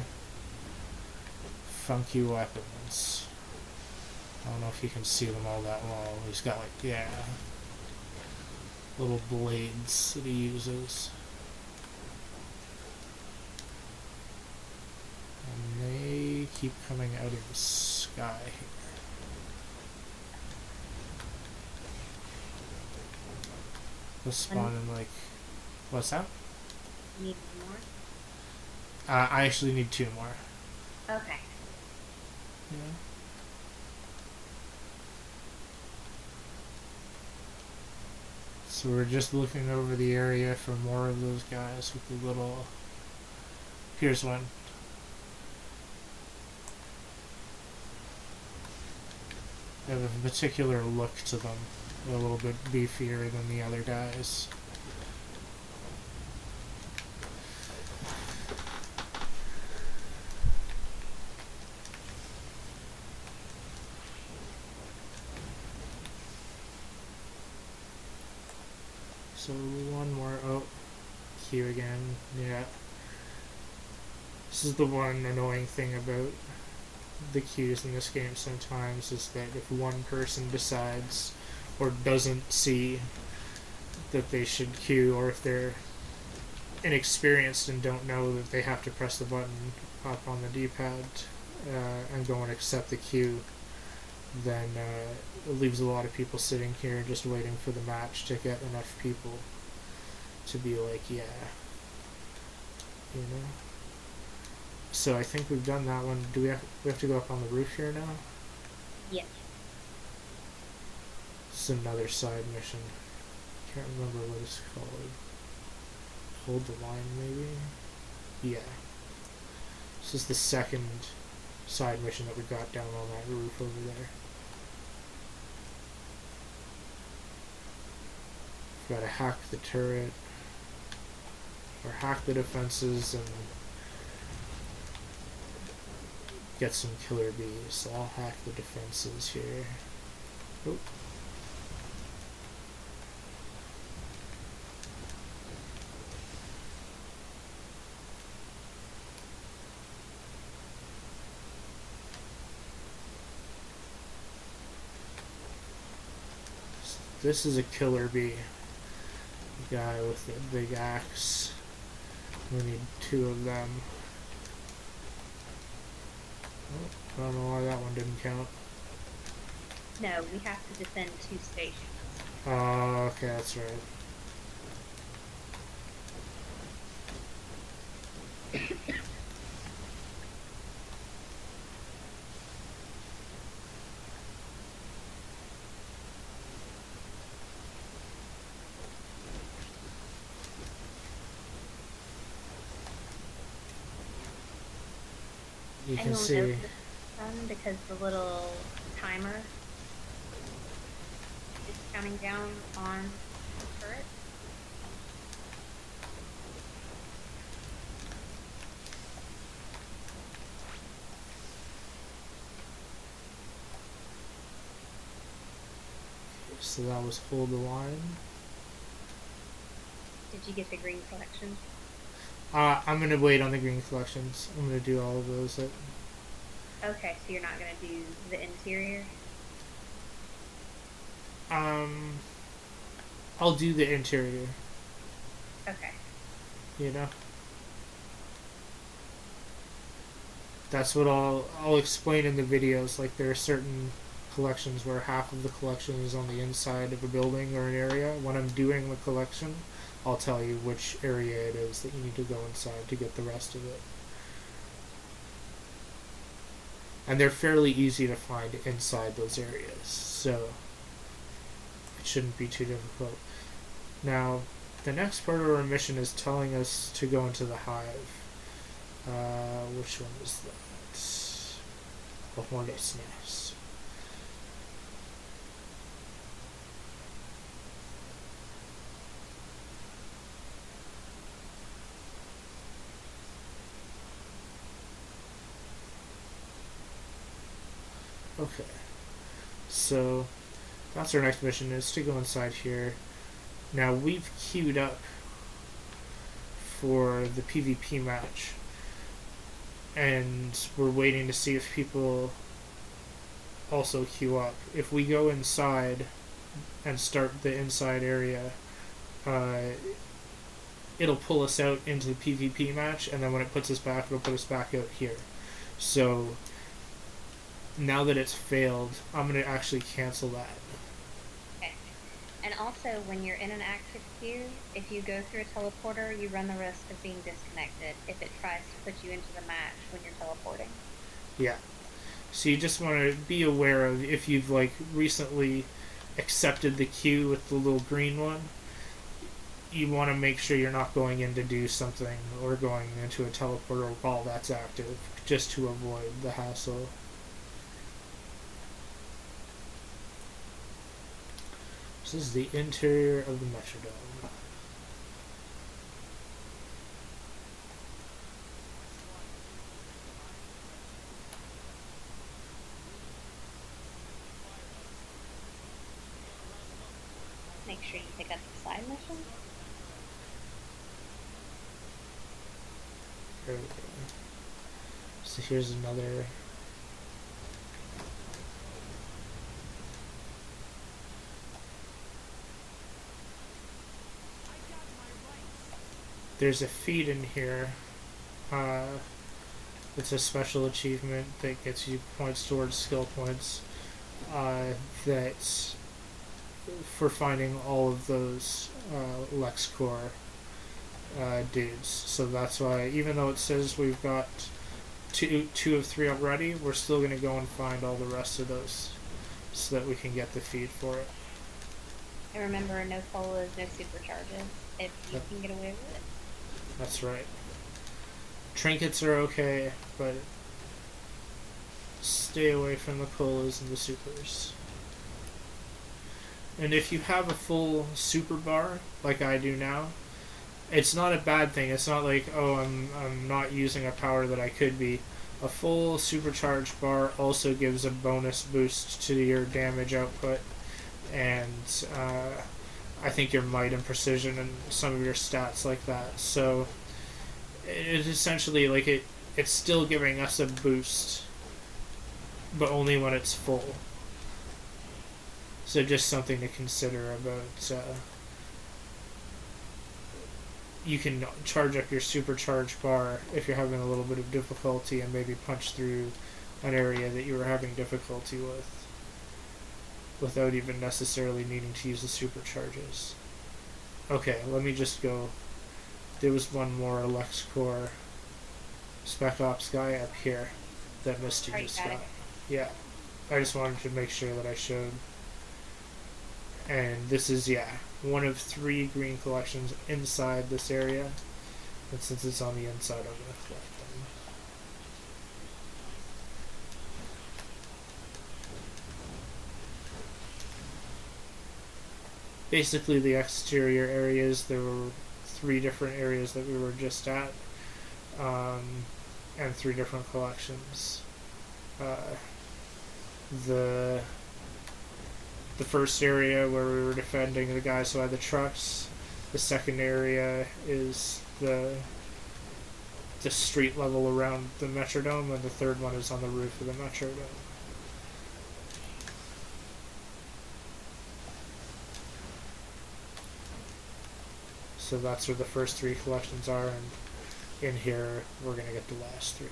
Speaker 1: funky weapons. I don't know if you can see them all that well. He's got like, yeah, little blades that he uses. And they keep coming out of the sky here. They'll spawn in like... What's that?
Speaker 2: You need more?
Speaker 1: I actually need 2 more.
Speaker 2: Okay.
Speaker 1: Yeah. So we're just looking over the area for more of those guys with the little... Here's one. They have a particular look to them. They're a little bit beefier than the other guys. So one more. Oh, Q again. Yeah. This is the one annoying thing about the queues in this game sometimes, is that if one person decides or doesn't see that they should queue, or if they're inexperienced and don't know that they have to press the button up on the D-pad and go and accept the queue, then it leaves a lot of people sitting here just waiting for the match to get enough people to be like, yeah, you know. So I think we've done that one. Do we have to go up on the roof here now?
Speaker 2: Yes.
Speaker 1: This is another side mission. Can't remember what it's called. Hold the line, maybe? Yeah. This is the second side mission that we got down on that roof over there. We've got to hack the turret, or hack the defenses, and get some killer bees. So I'll hack the defenses here. Oh. This is a killer bee. The guy with the big axe. We need 2 of them. Oh, I don't know why that one didn't count.
Speaker 2: No, we have to defend 2 stations.
Speaker 1: Oh, okay, that's right. You
Speaker 2: And
Speaker 1: can
Speaker 2: you'll
Speaker 1: see.
Speaker 2: notice because the little timer is counting down on the turret.
Speaker 1: So that was hold the line.
Speaker 2: Did you get the green collection?
Speaker 1: I'm gonna wait on the green collections. I'm gonna do all of those.
Speaker 2: Okay, so you're not gonna do the interior?
Speaker 1: I'll do the interior.
Speaker 2: Okay.
Speaker 1: You know. That's what I'll explain in the videos. Like there are certain collections where half of the collection is on the inside of a building or an area. When I'm doing the collection, I'll tell you which area it is that you need to go inside to get the rest of it. And they're fairly easy to find inside those areas, so it shouldn't be too difficult. Now, the next part of our mission is telling us to go into the Hive. Which one is that? The Hornet's Nest. Okay, so that's our next mission, is to go inside here. Now we've queued up for the PvP match, and we're waiting to see if people also queue up. If we go inside and start the inside area, it'll pull us out into the PvP match, and then when it puts us back, it'll put us back out here. So now that it's failed, I'm going to actually cancel that.
Speaker 2: Okay. And also, when you're in an active queue, if you go through a teleporter, you run the risk of being disconnected if it tries to put you into the match when you're teleporting.
Speaker 1: Yeah. So you just want to be aware of, if you've like recently accepted the queue with the little green one, you want to make sure you're not going in to do something or going into a teleporter while that's active, just to avoid the hassle. This is the interior of the Metrodome.
Speaker 2: Make sure you pick up the side mission.
Speaker 1: There we go. So here's another. There's a feat in here. It's a special achievement that gets you points towards skill points. That's for finding all of those LexCorp dudes. So that's why, even though it says we've got two of three already, we're still going to go and find all the rest of those so that we can get the feed for it.
Speaker 2: And remember, no colas, no supercharges, if you can get away with it.
Speaker 1: That's right. Trinkets are okay, but stay away from the colas and the supers. And if you have a full super bar, like I do now, it's not a bad thing. It's not like, oh, I'm not using a power that I could be. A full supercharged bar also gives a bonus boost to your damage output, and I think your might and precision and some of your stats like that. So it's essentially like it's still giving us a boost, but only when it's full. So just something to consider about. You can charge up your supercharged bar if you're having a little bit of difficulty and maybe punch through an area that you were having difficulty with without even necessarily needing to use the supercharges. Okay, let me just go. There was one more LexCorp Spec Ops guy up here that Misty
Speaker 2: Already
Speaker 1: just
Speaker 2: got
Speaker 1: got.
Speaker 2: it.
Speaker 1: Yeah. I just wanted to make sure that I showed. And this is, yeah, one of 3 green collections inside this area. And since it's on the inside, I'm going to collect them. Basically, the exterior areas, there were 3 different areas that we were just at, and 3 different collections. The first area where we were defending the guys who had the trucks. The second area is the street level around the Metrodome, and the third one is on the roof of the Metrodome. So that's where the first 3 collections are, and in here we're going to get the last 3.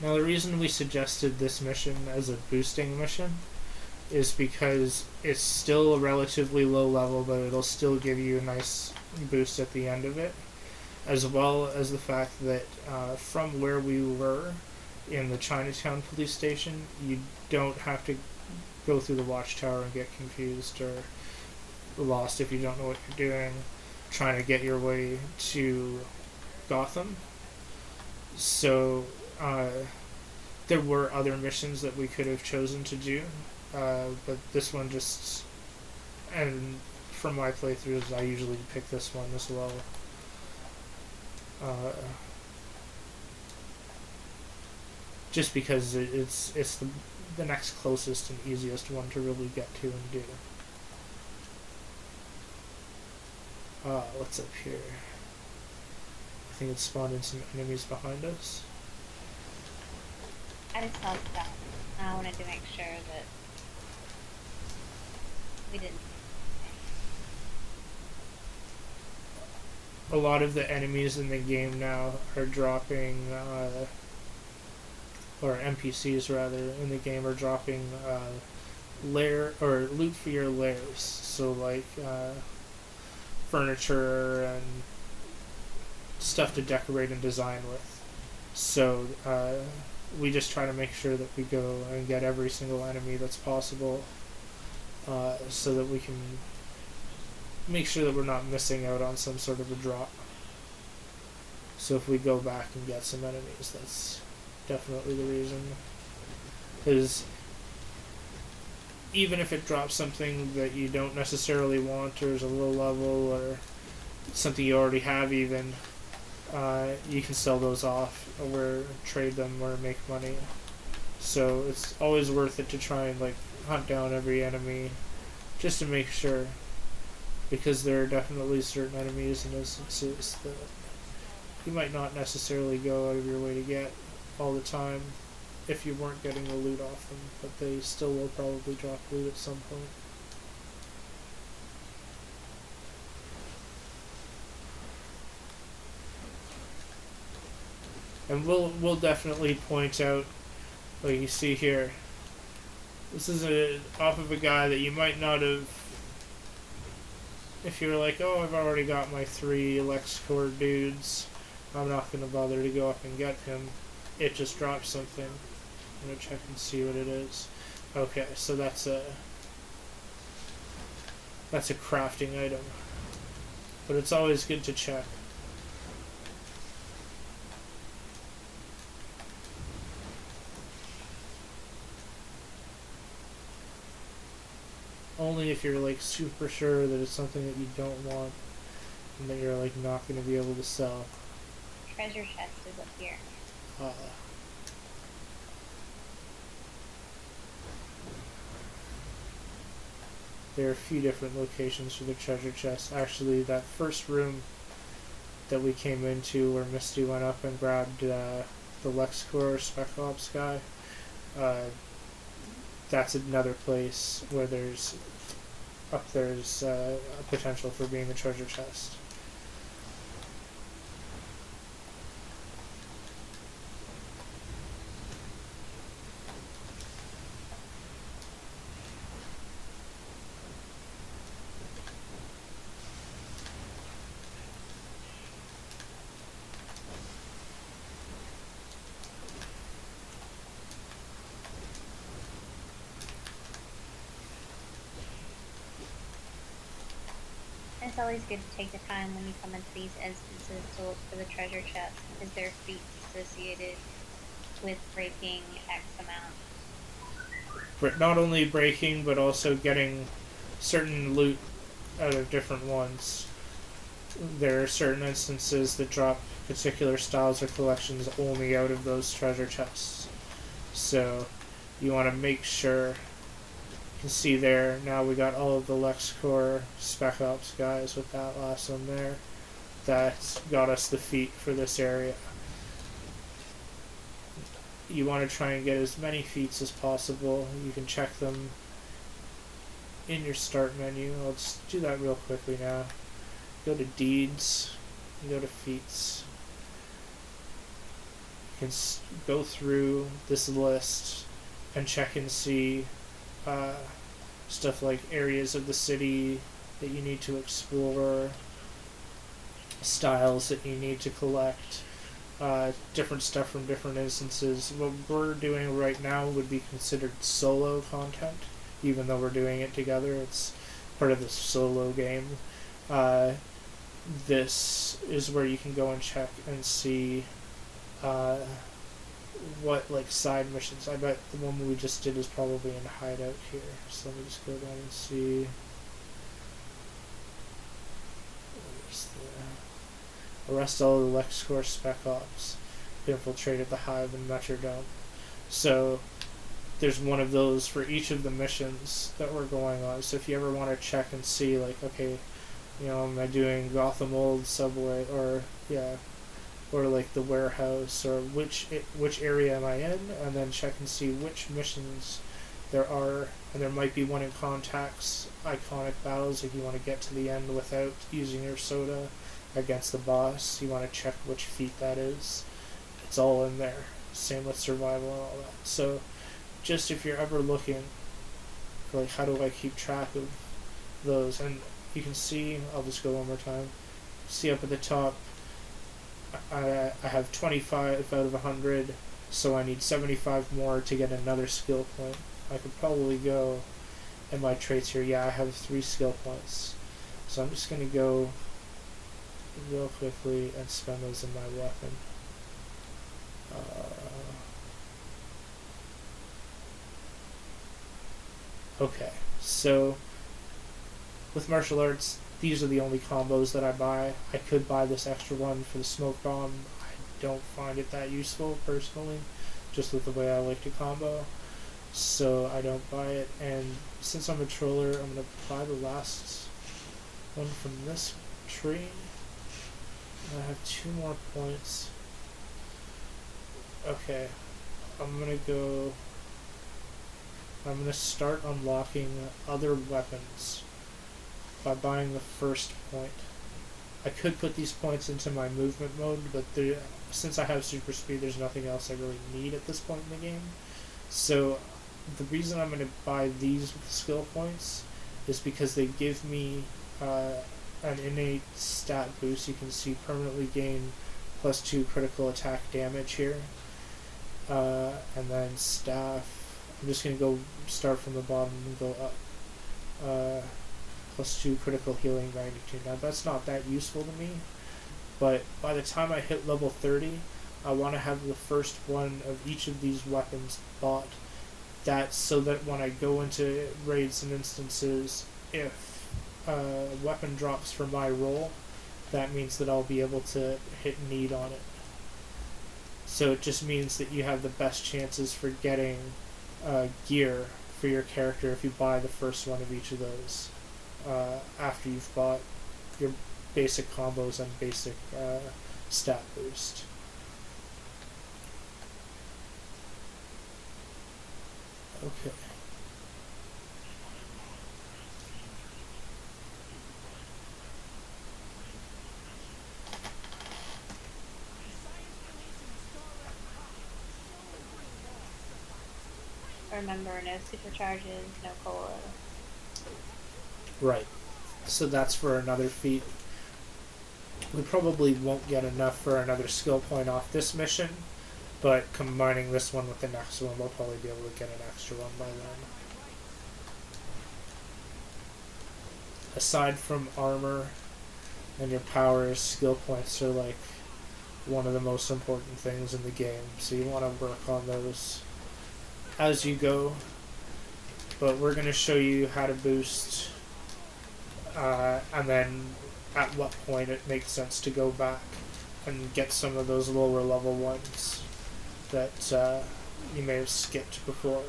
Speaker 1: Now the reason we suggested this mission as a boosting mission is because it's still a relatively low level, but it'll still give you a nice boost at the end of it, as well as the fact that from where we were in the Chinatown police station, you don't have to go through the watchtower and get confused or lost if you don't know what you're doing trying to get your way to Gotham. So there were other missions that we could have chosen to do, but this one just, and from my playthroughs, I usually pick this one as well. Just because it's the next closest and easiest one to really get to and do. What's up here? I think it spawned in some enemies behind us.
Speaker 2: I just saw stuff. I wanted to make sure that we didn't.
Speaker 1: A lot of the enemies in the game now are dropping, or NPCs rather, in the game are dropping lair or loot for your lairs. So like furniture and stuff to decorate and design with. So we just try to make sure that we go and get every single enemy that's possible, so that we can make sure that we're not missing out on some sort of a drop. So if we go back and get some enemies, that's definitely the reason. Because even if it drops something that you don't necessarily want, or is a low level, or something you already have even, you can sell those off or trade them or make money. So it's always worth it to try and like hunt down every enemy just to make sure, because there are definitely certain enemies and instances that you might not necessarily go out of your way to get all the time if you weren't getting the loot off them, but they still will probably drop loot at some point. And we'll definitely point out, like you see here, this is off of a guy that you might not have, if you were like, oh, I've already got my 3 LexCorp dudes, I'm not going to bother to go up and get him. It just dropped something. I'm going to check and see what it is. Okay, so that's a crafting item. But it's always good to check. Only if you're like super sure that it's something that you don't want and that you're like not going to be able to sell.
Speaker 2: Treasure chest is up here.
Speaker 1: There are a few different locations for the treasure chest. Actually, that first room that we came into where Misty went up and grabbed the LexCorp Spec Ops guy, that's another place where there's a potential for being a treasure chest.
Speaker 2: It's always good to take the time when you come into these instances to look for the treasure chest, because there are feats associated with breaking X amount.
Speaker 1: Not only breaking, but also getting certain loot out of different ones. There are certain instances that drop particular styles or collections only out of those treasure chests. So you want to make sure. You can see there, now we got all of the LexCorp Spec Ops guys with that last one there. That got us the feat for this area. You want to try and get as many feats as possible. You can check them in your start menu. I'll just do that real quickly now. Go to deeds, go to feats. You can go through this list and check and see stuff like areas of the city that you need to explore, styles that you need to collect, different stuff from different instances. What we're doing right now would be considered solo content, even though we're doing it together. It's part of the solo game. This is where you can go and check and see what like side missions. I bet the one we just did is probably in hideout here. So let me just go down and see. Arrest all the LexCorp Spec Ops who infiltrated the Hive and Metrodome. So there's one of those for each of the missions that we're going on. So if you ever want to check and see, like, okay, you know, am I doing Gotham Old Subway, or or like the warehouse, or which area am I in, and then check and see which missions there are. And there might be one in Contact's iconic battles if you want to get to the end without using your soda against the boss. You want to check which feat that is. It's all in there. Same with survival and all that. So just if you're ever looking for, like, how do I keep track of those, and you can see, I'll just go one more time, see up at the top, I have 25 out of 100, so I need 75 more to get another skill point. I could probably go in my traits here. Yeah, I have 3 skill points. So I'm just going to go real quickly and spend those in my weapon. Okay, so with martial arts, these are the only combos that I buy. I could buy this extra one for the smoke bomb. I don't find it that useful personally, just with the way I like to combo, so I don't buy it. And since I'm a troller, I'm going to buy the last one from this tree. I have 2 more points. Okay, I'm going to start unlocking other weapons by buying the first point. I could put these points into my movement mode, but since I have super speed, there's nothing else I really need at this point in the game. So the reason I'm going to buy these skill points is because they give me an innate stat boost. You can see permanently gain +2 critical attack damage here. And then staff, I'm just going to go start from the bottom and go up. +2 critical healing magnitude. Now that's not that useful to me, but by the time I hit level 30, I want to have the first one of each of these weapons bought. That's so that when I go into raids and instances, if a weapon drops from my roll, that means that I'll be able to hit need on it. So it just means that you have the best chances for getting gear for your character if you buy the first one of each of those after you've bought your basic combos and basic stat boost. Okay.
Speaker 2: Remember, no supercharges, no cola.
Speaker 1: Right. So that's for another feat. We probably won't get enough for another skill point off this mission, but combining this one with the next one, we'll probably be able to get an extra one by then. aside from armor and your powers, skill points are like one of the most important things in the game, so you want to work on those as you go. But we're going to show you how to boost, and then at what point it makes sense to go back and get some of those lower level ones that you may have skipped before.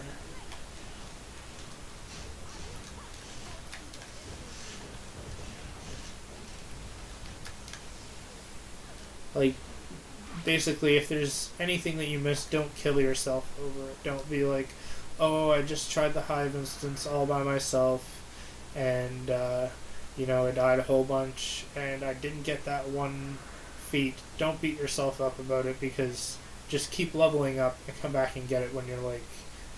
Speaker 1: Like, basically, if there's anything that you miss, don't kill yourself over it. Don't be like, oh, I just tried the Hive instance all by myself, and, I died a whole bunch, and I didn't get that one feat. Don't beat yourself up about it, because just keep leveling up and come back and get it when you're, like,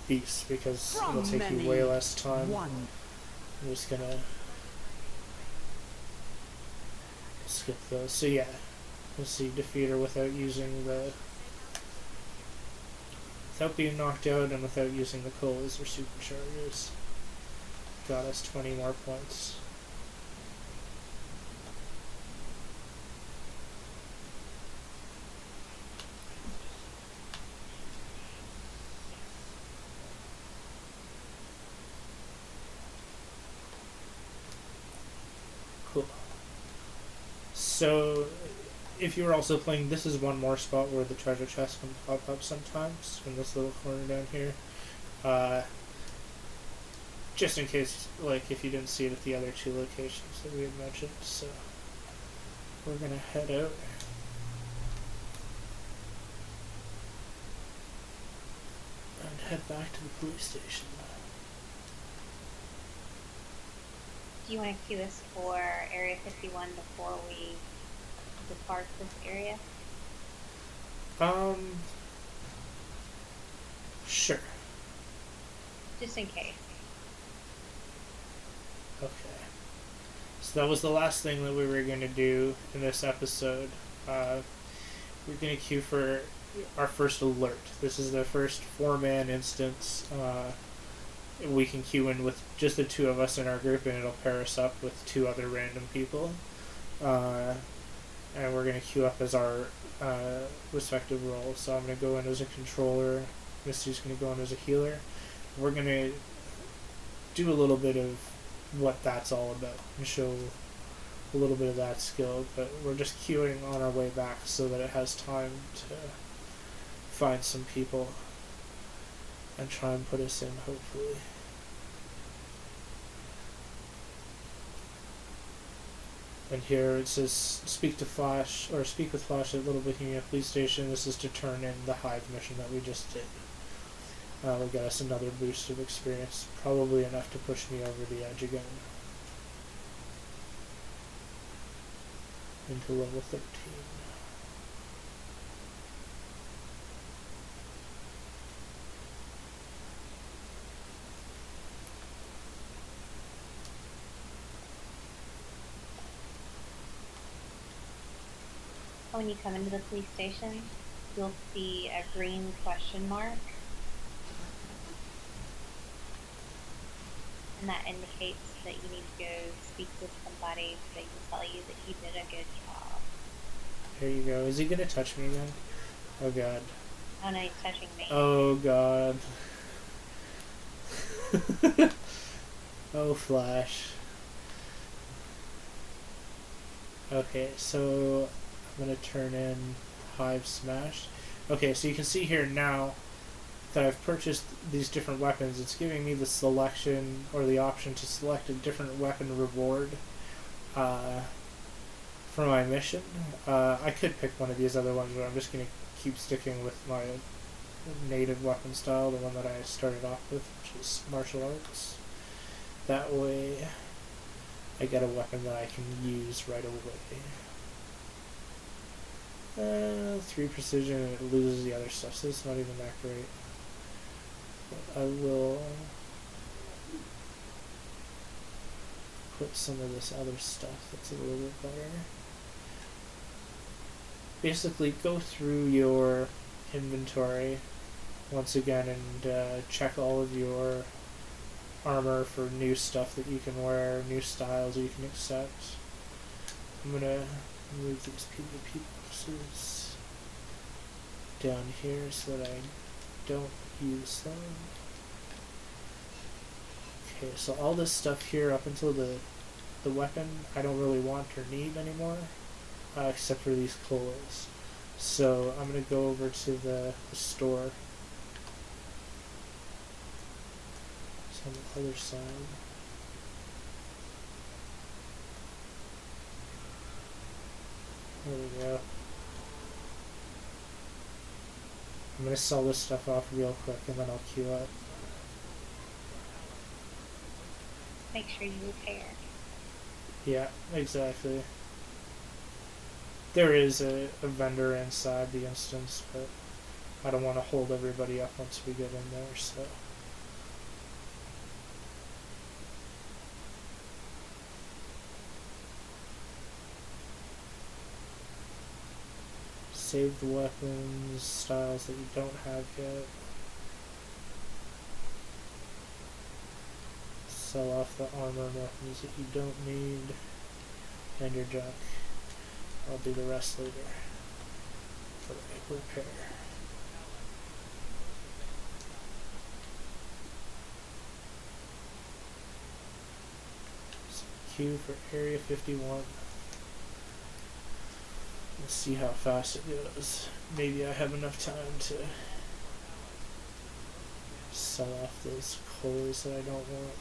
Speaker 1: beast, because it'll take you way less time. I'm just gonna skip those. So, yeah. Let's see, defeat her without being knocked out and without using the colas or superchargers. Got us 20 more points. Cool. So, if you're also playing, this is one more spot where the treasure chest can pop up sometimes, in this little corner down here. Just in case, like, if you didn't see it at the other two locations that we had mentioned. So, we're gonna head out. And head back to the police station.
Speaker 2: Do you want to cue us for Area 51 before we depart this area?
Speaker 1: Sure.
Speaker 2: Just in case.
Speaker 1: Okay. So that was the last thing that we were going to do in this episode. We're going to queue for our first alert. This is the first 4-man instance. We can queue in with just the 2 of us in our group, and it'll pair us up with 2 other random people. And we're going to queue up as our respective roles. So I'm going to go in as a controller. Misty's going to go in as a healer. We're going to do a little bit of what that's all about and show a little bit of that skill. But we're just queuing on our way back so that it has time to find some people and try and put us in, hopefully. And here it says speak with Flash at Little Bohemia Police Station. This is to turn in the Hive mission that we just did. Will get us another boost of experience, probably enough to push me over the edge again. Into level 13.
Speaker 2: When you come into the police station, you'll see a green question mark. And that indicates that you need to go speak with somebody so they can tell you that you did a good job.
Speaker 1: There you go. Is he gonna touch me again? Oh god.
Speaker 2: Oh no, he's touching me.
Speaker 1: Oh god. Oh, Flash. Okay, so I'm going to turn in Hive Smash. Okay, so you can see here now that I've purchased these different weapons. It's giving me the selection, or the option to select a different weapon reward for my mission. I could pick one of these other ones, but I'm just going to keep sticking with my native weapon style, the one that I started off with, which is martial arts. That way I get a weapon that I can use right away. 3 precision, and it loses the other stuff, so it's not even that great. But I will put some of this other stuff that's a little bit better. Basically, go through your inventory once again and check all of your armor for new stuff that you can wear, new styles you can accept. I'm gonna move these PvP boxes down here so that I don't use them. Okay, so all this stuff here up until the weapon I don't really want or need anymore, except for these colas. So I'm going to go over to the store. It's on the other side. There we go. I'm going to sell this stuff off real quick and then I'll queue up.
Speaker 2: Make sure you repair.
Speaker 1: Yeah, exactly. There is a vendor inside the instance, but I don't want to hold everybody up once we get in there, so. Save the weapons, styles that you don't have yet. Sell off the armor and weapons that you don't need, and your junk. I'll do the rest later for repair. So queue for Area 51. Let's see how fast it goes. Maybe I have enough time to sell off those colas that I don't want.